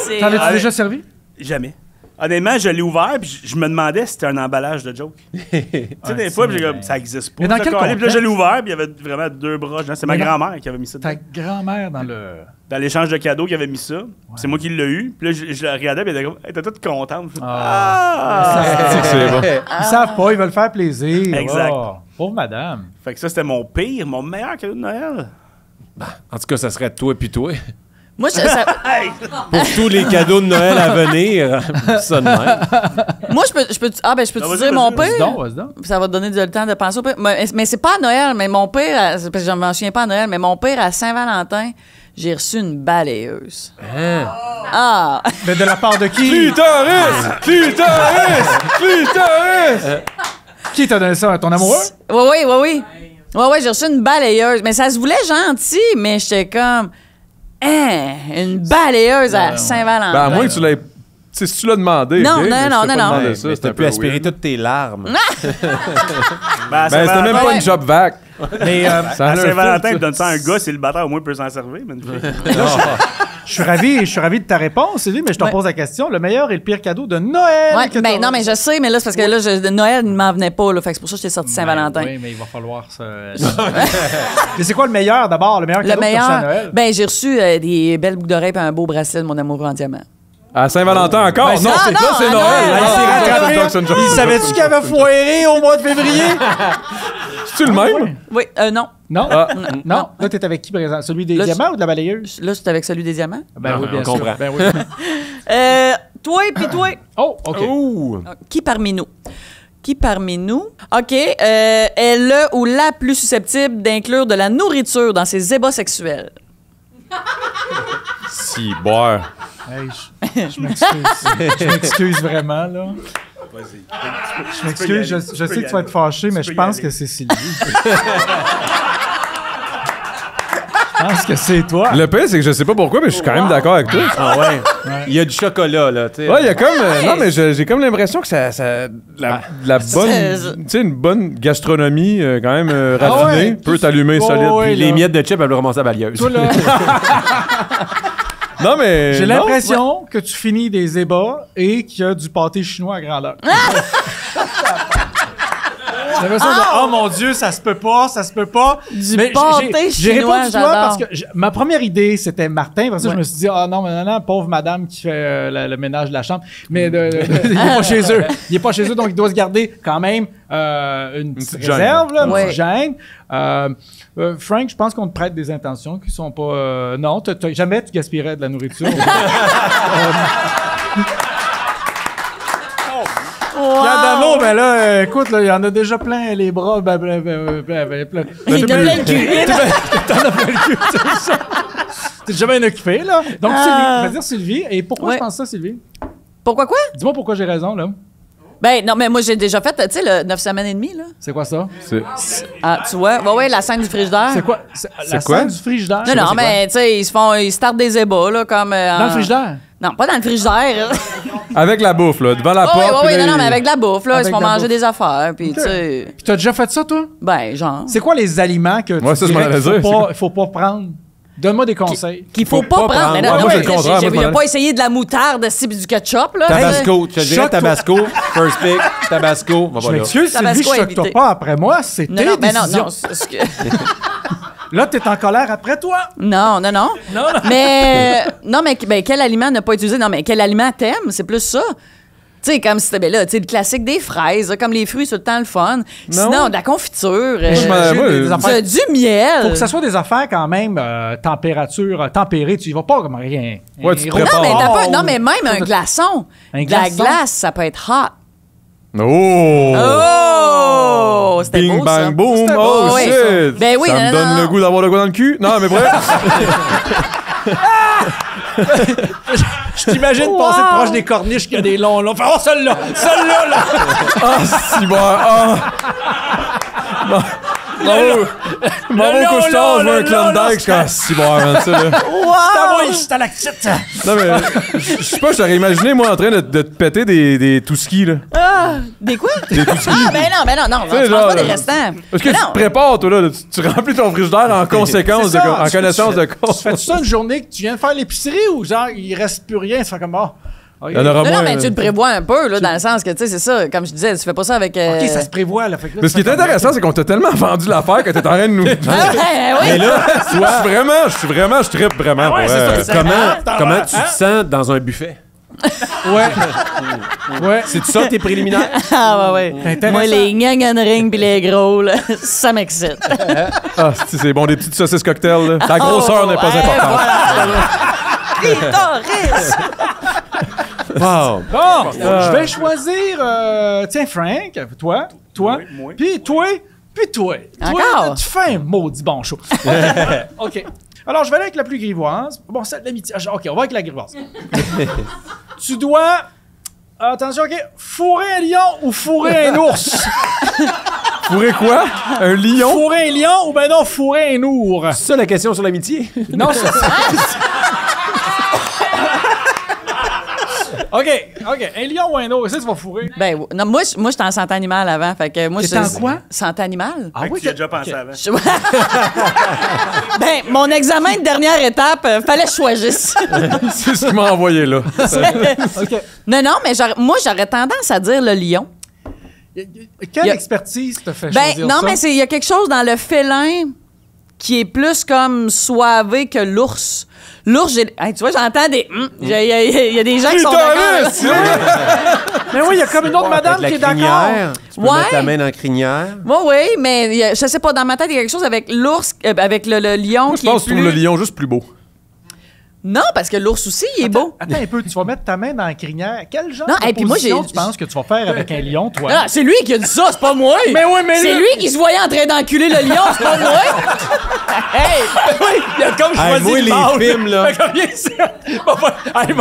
C'est- T'en as-tu Ah, déjà servi? Jamais. Honnêtement, je l'ai ouvert puis je me demandais si c'était un emballage de joke. Tu sais, des fois, puis j'ai comme, ça existe pas. Mais dans Ça quel collait, puis là, je l'ai contexte? ouvert puis il y avait vraiment 2 broches. dedans. C'est ma Mais dans- grand-mère qui avait mis ça Ta dedans. grand-mère dans le... Dans l'échange de cadeaux qui avait mis ça. C'est moi qui l'ai eu. Puis là, je la regardais puis elle était comme, elle était toute contente. Je fais, C'est bon. Ils savent pas, ils veulent faire plaisir. Exact. Oh, pauvre madame. Fait que ça, c'était mon pire, mon meilleur cadeau de Noël. En tout cas, ça serait toi puis toi. Moi, Pour tous les cadeaux de Noël à venir, ça de même. moi, je peux Ah, te vas-y, dire mon vas-y, pire? Donc, vas-y donc. Ça va te donner le temps de penser au pire. Mais c'est pas à Noël, mais mon pire, parce que je m'en souviens pas à Noël, mais mon pire à Saint-Valentin, j'ai reçu une balayeuse. Ah! Mais de la part de qui? Clitoris! Clitoris! Clitoris! Qui t'a donné ça? Ton amoureux? Oui. Oui, j'ai reçu une balayeuse. Mais ça se voulait gentil, mais j'étais comme... Hein, une balayeuse à Saint-Valentin. Ben, à moins que tu l'aies. Tu sais, si tu l'as demandé. Non, ok, non, mais si non, t'as pas non, demandé Ouais, ça, mais c'est t'as un pu peu aspirer weird. toutes tes larmes. Ben, Ben, c'était même pas une job vac. Mais Ça a À un Saint-Valentin, filtre, tu donnes ça à un gars célibataire, au moins, il peut s'en servir. Mais une fille. je suis ravi de ta réponse, Sylvie, mais je te Ouais. pose la question. Le meilleur et le pire cadeau de Noël Ouais, que ben t'as non, mais je sais, mais là, c'est parce que là, de Noël ne m'en venait pas, là. Fait que c'est pour ça que j'étais sorti Saint-Valentin. Oui, mais il va falloir ça. Mais c'est quoi le meilleur d'abord? Le meilleur Le cadeau que t'as reçu à meilleur, Noël? ben j'ai reçu des belles boucles d'oreilles et un beau bracelet de mon amoureux en diamant. À Saint-Valentin encore? Ben, non, ah, c'est non, là, c'est ah, Noël. non, Il s'est ah, rattrapé. Johnson. Il savait-tu qu'il avait foiré au mois de février? C'est-tu le même? Oui, non. Non? Ah. Non. Là, t'es avec qui, par exemple? Celui des Là, diamants ou de la balayeuse? Là, c'est avec celui des diamants. Ben oui, bien on sûr. comprend. Ben oui. Toi puis toi. Oh, OK. Ouh! Qui parmi nous? OK. Est le ou la plus susceptible d'inclure de la nourriture dans ses ébats sexuels? Si, boire. Hey, je m'excuse. Je m'excuse vraiment, là. Vas-y. Je m'excuse. Je sais que tu vas être fâché, mais je pense que c'est Sylvie. Je pense que c'est toi. Le pire, c'est que je sais pas pourquoi, mais je suis quand même d'accord avec toi. Ah ouais. Il y a du chocolat, là, tu sais. Ouais, il y a comme. Non, mais j'ai comme l'impression que la bonne. Tu sais, une bonne gastronomie, quand même raffinée, ouais. peut t'allumer Oh, solide. ouais. Puis les là. miettes de chips, elles vont ramasser la balieuse. Toi, là, Non, mais. j'ai non. l'impression que tu finis des ébats et qu'il y a du pâté chinois à grandeur. J'ai l'impression de, oh mon Dieu, ça se peut pas. Du Mais pâté j'ai chinois, répondu toi j'adore. parce que ma première idée, c'était Martin. Parce que Ouais. je me suis dit, ah non, mais non, pauvre madame qui fait le ménage de la chambre. Mais il est pas chez eux. Il est pas chez eux, donc il doit se garder quand même une petite petite réserve, là, une Ouais. petite gêne. Frank, je pense qu'on te prête des intentions qui sont pas... non, jamais tu gaspillerais de la nourriture. Puis Adamo, ben là, écoute, là, il y en a déjà plein les bras. Plein. Il t'a plein le cul. T'en as plein le cul, c'est ça. T'es déjà bien occupé, là. Donc, Sylvie, je vais dire Sylvie. Et pourquoi Ouais. je pense ça, Sylvie? Pourquoi quoi? Dis-moi pourquoi j'ai raison, là. Ben non, mais moi, j'ai déjà fait, tu sais, le 9 semaines et demie, là. C'est quoi ça? Ah, tu vois? Ouais, la scène du frigidaire. C'est quoi? La quoi? scène du frigidaire? Non, non, mais tu sais, ils se startent des ébats, là, comme... Dans le frigidaire? Non, pas dans le frigidaire. Avec la bouffe, là, devant la Oui, porte. oui, puis là, non, mais avec de la bouffe, là, ils Avec se font de la manger bouffe. des affaires, puis tu sais... Puis t'as déjà fait ça, toi? Ben, genre... C'est quoi les aliments que tu Ouais, ça, je m'en dirais allais qu'il dire, faut pas prendre? Donne-moi des conseils. Qu'il faut pas pas prendre. prendre. Mais non, Ouais, non, moi, j'ai mais le contraire, moi, je il m'en a allais- pas essayé de la moutarde, du ketchup, là. Tabasco, je te dirais Choque-toi. Tabasco, first pick, Tabasco, Je voilà. m'excuse, Sylvie, Tabasco je choque-toi invité. pas après moi. C'est Non, tes non, mais décisions. non, c'est que... Là, t'es en colère après toi. Non. Mais, non, mais ben, quel aliment ne pas utiliser? Non, mais quel aliment t'aimes? C'est plus ça. Tu sais, comme c'était, ben là, tu sais, le classique des fraises, là, comme les fruits, c'est tout le temps le fun. Sinon, de la confiture, je m'en- J'ai moi, des affaires- du miel. Faut que ça soit des affaires quand même température tempérée. Tu y vas pas comme rien. Ouais, tu te Non, prépares. mais t'as pas, Oh, non, mais même un glaçon. Un De la glaçon? glace, ça peut être hot. Oh! Oh! C'était Bing, beau, bang, ça. boom! C'était Oh, beau, oui. shit! Ben oui, ça non, me donne non, le non. goût d'avoir le goût dans le cul. Non, mais bref. Je t'imagine passer proche des corniches qui a des longs. Enfin, oh, celle-là! Celle-là, là! Ah, si, bon. Ah! Bravo! Bravo, là, couche-tard, je veux là, un clan là, d'aigle. Je suis comme, ah, si, bon, man, ça, là. Ah, oui, c'est à la petite! Non, mais je sais pas, je t'aurais imaginé, moi, en train de te péter des tout-skis, là. Ah, des quoi? Des tout-skis. Ah, ben non, tu manges genre, pas des restants. Est-ce que Mais tu non. te prépares, toi, là? Tu remplis ton frigidaire en conséquence, C'est ça, en connaissance de Tu cause. fais ça une journée que tu viens de faire l'épicerie ou genre, il reste plus rien, ça fait comme, oh, Il y en aura Non, moins. mais tu le prévois un peu, là, dans le sens que, tu sais, c'est ça, comme je disais, tu fais pas ça avec... OK, ça se prévoit, là. Fait que là, Mais ce qui est intéressant, c'est qu'on t'a tellement vendu l'affaire que t'es en train de nous. Ah, ouais, oui. Mais là, Je trippe vraiment. ouais, pour, c'est ça, comment tu te sens dans un buffet? Ouais. C'est ça tes préliminaires? Ah, ouais. Intéressant. Moi, les ring pis les gros, là, ça m'excite. Ah, c'est bon, des petites saucisses cocktails. Là. La grosseur n'est pas ouais, importante. Clitoris! Wow! Bon, je vais choisir, tiens, Frank, toi, Oui, moi. puis toi. Encore? Toi, tu fais un maudit bon show. OK. Alors, je vais aller avec la plus grivoise. Bon, c'est de l'amitié. OK, on va avec la grivoise. Tu dois... Attention, OK. Fourrer un lion ou fourrer un ours? Fourrer quoi? Un lion? Fourrer un lion ou ben non, fourrer un ours? C'est ça la question sur l'amitié? Non, c'est ça. OK. Un lion ou un ours? Ça, tu vas fourrer. Ben, non, moi, j'étais en santé animale avant, fait que moi, T'étais en quoi? Santé animale. Ah Fait que oui, tu y as déjà pensé avant. Ben, mon examen de dernière étape, fallait que je choisisse. C'est ce qu'il m'a envoyé là. OK. Non, mais moi, j'aurais tendance à dire le lion. Quelle Y a- expertise te fait Ben, choisir non, ça? mais il y a quelque chose dans le félin qui est plus comme soivé que l'ours. L'ours, tu vois, j'entends des... Il y a des gens qui sont d'accord. Mais oui, il y a comme une autre madame qui est d'accord. Tu peux mettre la main dans la crinière. Oui, mais je sais pas, dans ma tête, il y a quelque chose avec l'ours, avec le lion Moi, qui je pense est que je trouve le lion juste plus beau. Non, parce que l'ours aussi, il est beau. Attends un peu, tu vas mettre ta main dans la crinière. Quel genre Non, de et puis moi, position tu penses que tu vas faire avec un lion, toi? Non, c'est lui qui a dit ça, c'est pas moi. Mais oui, mais c'est là- lui qui se voyait en train d'enculer le lion, c'est pas moi. Hey! Oui, il a comme Hey, choisi moi, le les mâle. films, là. Fait comme, bien sûr. Hey,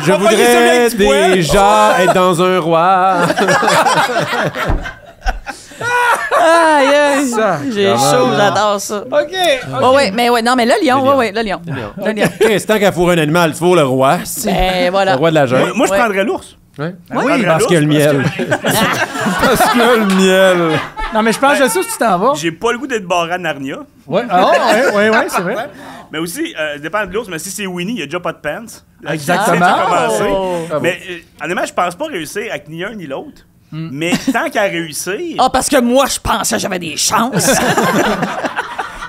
Je On va y essayer voudrais avec du poil. déjà être dans un roi. Aïe, aïe. Ça, J'ai comment, chaud, là? j'adore ça. OK. Non, mais le lion, le lion. Le lion. C'est tant qu'à fourrer un animal, il faut le roi. Ben, Le voilà. roi de la jungle. Moi, je Ouais. prendrais l'ours. Ouais. Oui, Parce qu'il y a le miel. Parce que le miel. Non, mais je pense que je sais où tu t'en vas. J'ai pas le goût d'être barré à Narnia. Ouais, ouais, c'est vrai. Mais aussi, ça dépend de l'ours, mais si c'est Winnie, il n'y a déjà pas de pants. Exactement. Ça a commencé. Oh. Mais honnêtement, je pense pas réussir avec ni un ni l'autre. Mais tant qu'à réussir. Ah, parce que moi, je pensais que j'avais des chances.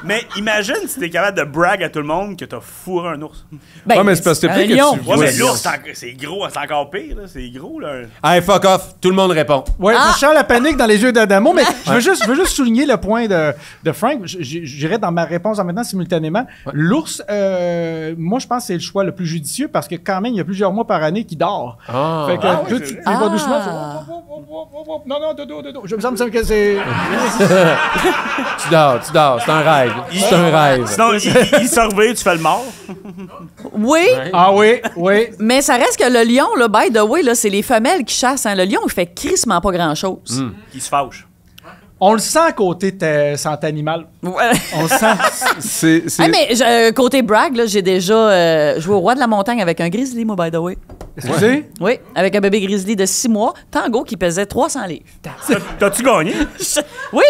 Mais imagine si t'es capable de brag à tout le monde que t'as fourré un ours. Ben, Ouais, mais c'est parce que un peut-être que lion. tu Ouais, vois mais le l'ours, c'est gros, c'est encore pire. Là. C'est gros, là. Hey, fuck off. Tout le monde répond. Ouais, je sens la panique dans les yeux d'Adamo, mais je veux juste souligner le point de Frank. J'irai dans ma réponse en même temps simultanément. L'ours, moi, je pense que c'est le choix le plus judicieux parce que quand même, il y a plusieurs mois par année qu'il dort. Ah. Fait que Ah oui, là, c'est tu vrai. vas doucement. tu fais, non, dodo. Je me semble que c'est... Tu dors. C'est un rêve. C'est un rêve. Sinon, il se réveille, tu fais le mort. Oui, Ah oui. mais ça reste que le lion, là, by the way, là, c'est les femelles qui chassent. Hein. Le lion, il fait crissement pas grand-chose. Il se fâche. On le sent côté santé animale. Ouais. On le sent. Ah, mais côté brag, là, j'ai déjà joué au roi de la montagne avec un grizzly, moi, by the way. Excusez? Oui, avec un bébé grizzly de 6 mois, Tango qui pesait 300 livres. T'as-tu gagné? Oui!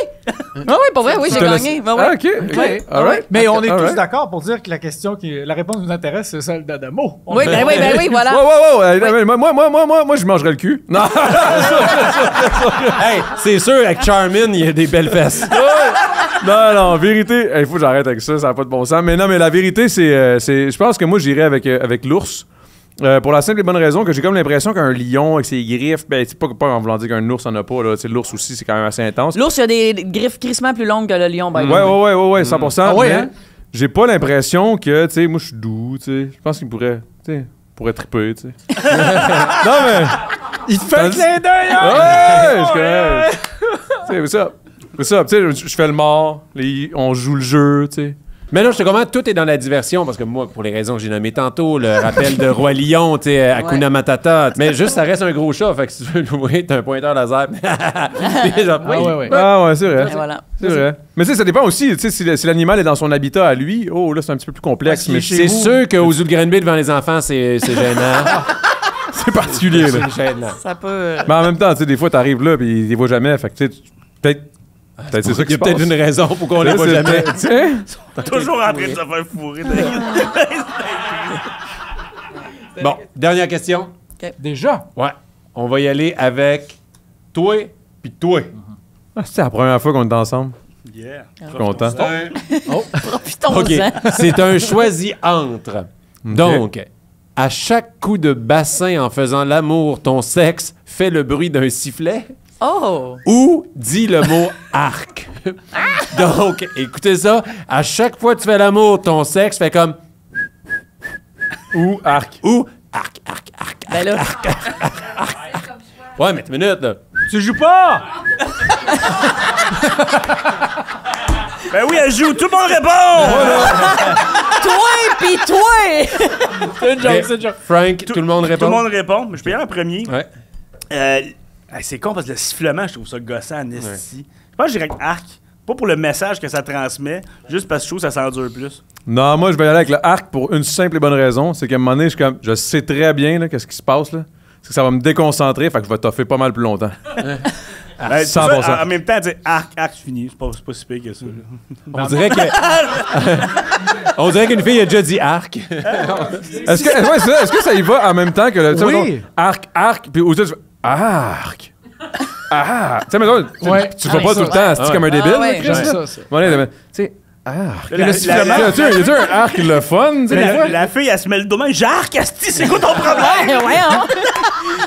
Oui, pour vrai, oui, j'ai gagné. Ben, Ah, oui. OK. Ouais. All right. Mais on est All tous right. d'accord pour dire que la réponse qui nous intéresse, c'est celle d'Adamo. Oui, ben oui, voilà. Ouais. Moi, je mangerais le cul. Non. Hey, c'est sûr, avec Charmin, il y a des belles fesses. Non, vérité. Il faut que j'arrête avec ça, ça n'a pas de bon sens. Mais non, mais la vérité, c'est je pense que moi, j'irais avec l'ours. Pour la simple et bonne raison que j'ai comme l'impression qu'un lion avec ses griffes, ben, c'est pas en voulant dire qu'un ours en a pas, là. L'ours aussi, c'est quand même assez intense. L'ours, il a des griffes crissement plus longues que le lion, by the way. Ouais, 100%. Ah ouais, mais hein? j'ai pas l'impression que, tu sais, moi, je suis doux, tu sais. Je pense qu'il pourrait triper, tu sais. Non, mais. Il te fait un clin d'œil, hein? Ouais, je connais. Tu sais, c'est ça. Tu sais, je fais le mort, on joue le jeu, tu sais. Mais non, je te comprends, tout est dans la diversion, parce que moi, pour les raisons que j'ai nommées tantôt, le rappel de Roi Lion, tu sais, Hakuna Matata, mais juste, ça reste un gros chat, fait que si tu veux le voir, t'as un pointeur laser. ouais. Ah ouais, c'est vrai. Et voilà. C'est vrai. Mais tu sais, ça dépend aussi, tu sais, si l'animal est dans son habitat à lui, là, c'est un petit peu plus complexe. Ouais, Mais s'il est C'est chez vous. sûr qu'aux zoo de Grenby, devant les enfants, c'est gênant. c'est particulier, là. C'est gênant. Ça peut... Mais en même temps, tu sais, des fois, t'arrives là, puis ils les voient jamais, fait que tu sais, peut-être c'est ça Il qui y se a peut-être passe. une raison pour qu'on les Là, voit c'est jamais. peut-être, tu sais. Toujours en train de se faire fourrer. Bon, dernière question. Déjà? Ouais. On va y aller avec toi puis toi. Ah, c'est la première fois qu'on est ensemble. Yeah. Je suis content. Profitons-en. OK. C'est un choisi entre. Donc, à chaque coup de bassin en faisant l'amour, ton sexe fait le bruit d'un sifflet Oh! ou dit le mot arc. Donc, écoutez ça. À chaque fois que tu fais l'amour, ton sexe fait comme Ou arc. ou arc, arc, arc. Ben là, Ouais, mais une minute, là. Tu joues pas! Ben oui, elle joue. Tout le monde répond! toi pis toi! C'est une Mais, joke, c'est une joke. Frank, tout le monde Tout répond. le monde répond. Mais je peux y aller en premier. Ouais. C'est con parce que le sifflement, je trouve ça gossant en esti. Je pense que j'irais avec arc. Pas pour le message que ça transmet, juste parce que je trouve que ça s'endure plus. Non, moi, je vais y aller avec le arc pour une simple et bonne raison. C'est qu'à un moment donné, je sais très bien là, qu'est-ce qui se passe. Là. C'est que ça va me déconcentrer, fait que je vais toffer pas mal plus longtemps. Ben, 100%. ça, en même temps, dire arc, fini. C'est pas si pire que ça. là. On dirait que. On dirait qu'une fille a déjà dit arc. Est-ce que ça y va en même temps que le. tu sais, Oui. mettons, arc, puis au tu fais arc. Ah! Tu sais, mais non, tu le fais pas tout le temps, c'est comme un débile. ouais. Chris, là. ça. Tu sais, arc. La- Y a-tu un arc le fun, tu sais, des fois? La fille, elle se met le domaine. J'arc, asti, c'est quoi ton problème? Ouais, hein?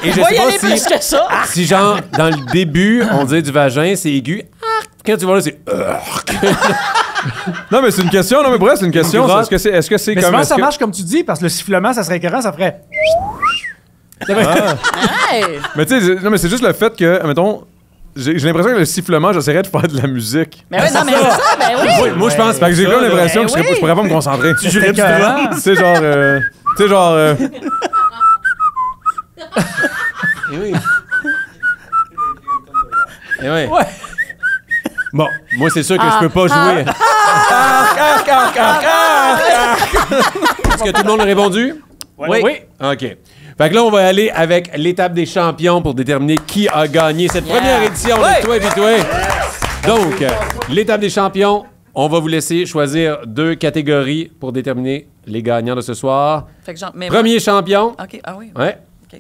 Et je Va sais y pas aller plus que ça. si genre, dans le début, on dit du vagin, c'est aigu. Quand tu vois là, c'est... Non, mais c'est une question. Non, mais bref, c'est une question. Grotte. Est-ce que c'est Mais comme. souvent, est-ce ça que- marche comme tu dis, parce que le sifflement, ça serait écœurant, ça ferait. Hey. Mais tu sais, non, mais c'est juste le fait que, mettons, j'ai l'impression que le sifflement, j'essaierais de faire de la musique. Mais ouais, non, mais c'est ça, ben oui. Moi, je pense... Fait que j'ai comme l'impression que Ben oui. je pourrais pas me concentrer. Tu jouerais du drum? Tu sais, genre. Eh oui. Eh oui. Bon, moi, c'est sûr que je peux pas jouer. Est-ce que tout le monde a répondu? Oui. OK. Fait que là, on va aller avec l'étape des champions pour déterminer qui a gagné cette première édition de Toi et puis Toi. Donc, l'étape des champions, on va vous laisser choisir 2 catégories pour déterminer les gagnants de ce soir. Fait que genre, mais Premier champion. OK, ah oui. Ouais. OK.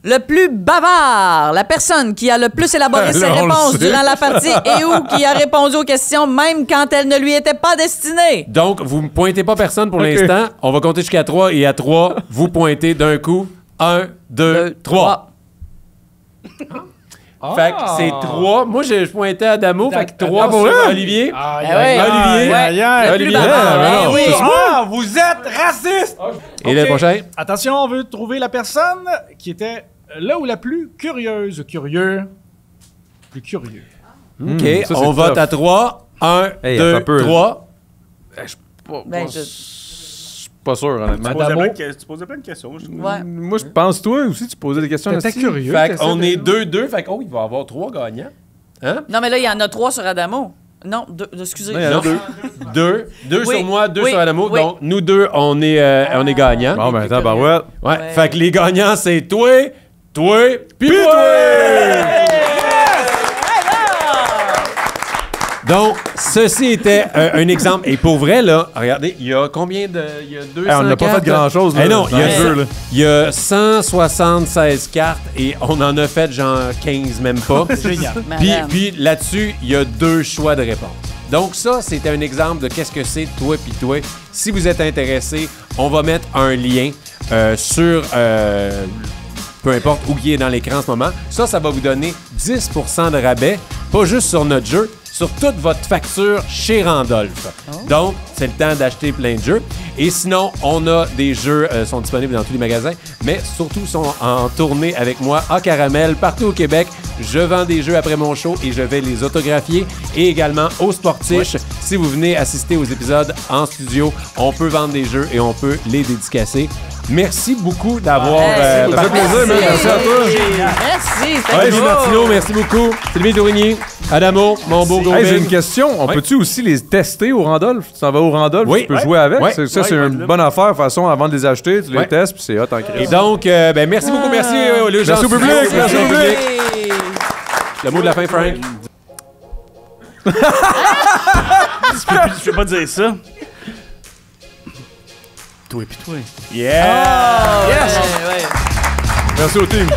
Le plus bavard, la personne qui a le plus élaboré ses Là, on le réponses sait. durant la partie et ou qui a répondu aux questions même quand elles ne lui étaient pas destinées. Donc, vous ne pointez pas personne pour OK. l'instant. On va compter jusqu'à 3 et à 3, vous pointez d'un coup. 1, 2, 3. Fait que c'est 3. Moi, je pointais à Adamo. Fait que 3 pour Olivier. Aïe, Eh aïe, oui. aïe, aïe, aïe. Olivier. bavard. non, Eh oui. c'est- Ah, vous êtes raciste! Et le Ok. prochain? Attention, on veut trouver la personne qui était là où la plus curieuse. Curieux. Plus curieux. OK, ça, c'est on vote tough. à 3. 1, Hey, 2, attends un peu. 3. Ben, Je suis pas sûr, honnêtement. Tu posais plein de questions, je trouve. Ouais. Moi, je pense, toi aussi, tu posais des questions. T'étais là-dessus. curieux. Fait t'essaies qu'on de- est 2-2. Fait qu'il va y avoir 3 gagnants. Hein? Non, mais là, il y en a 3 sur Adamo. Non, excusez. Non, il y en a Non. 2. 2 Oui. sur moi, 2 Oui. sur Adamo. Oui. Donc, nous 2, on est gagnants. Bon, ben, attends, barouette. Ouais. Ouais. Fait que les gagnants, c'est toi, puis toi! Donc, ceci était un exemple. Et pour vrai, là, regardez, il y a combien de... Il y a 200 Hey, on n'a pas cartes, fait grand-chose, là, Eh non, dans il y a le jeu, là. il y a 176 cartes et on en a fait genre 15, même pas. Génial. Madame. Puis là-dessus, il y a 2 choix de réponse. Donc ça, c'était un exemple de qu'est-ce que c'est toi puis toi. Si vous êtes intéressé, on va mettre un lien sur peu importe où il est dans l'écran en ce moment. Ça va vous donner 10% de rabais, pas juste sur notre jeu, sur toute votre facture chez Randolph. Donc, c'est le temps d'acheter plein de jeux. Et sinon, on a des jeux, sont disponibles dans tous les magasins, mais surtout sont en tournée avec moi à Caramel, partout au Québec. Je vends des jeux après mon show et je vais les autographier. Et également au Sportiche, si vous venez assister aux épisodes en studio, on peut vendre des jeux et on peut les dédicacer. Merci beaucoup d'avoir Hey, Ça fait plaisir, man. Merci à toi. Merci. Ouais, c'était Gilles beau. Martineau, merci beaucoup. Sylvie Tourigny, Adamo, mon beau gros Hey, j'ai big. une question. On peut-tu aussi les tester au Randolph? Tu t'en vas au Randolph, Oui. tu peux Ouais. jouer avec. Ouais. C'est Ouais, une ouais. bonne affaire. De toute façon, avant de les acheter, tu les Ouais. testes, puis c'est hot en Et crise. donc, ben, merci beaucoup, merci les gens Merci au public, studio. merci au public. Hey. Le mot de la fin, Frank. Je peux pas dire ça. Toi et puis toi. Yeah! Ouais, ouais. Merci au team.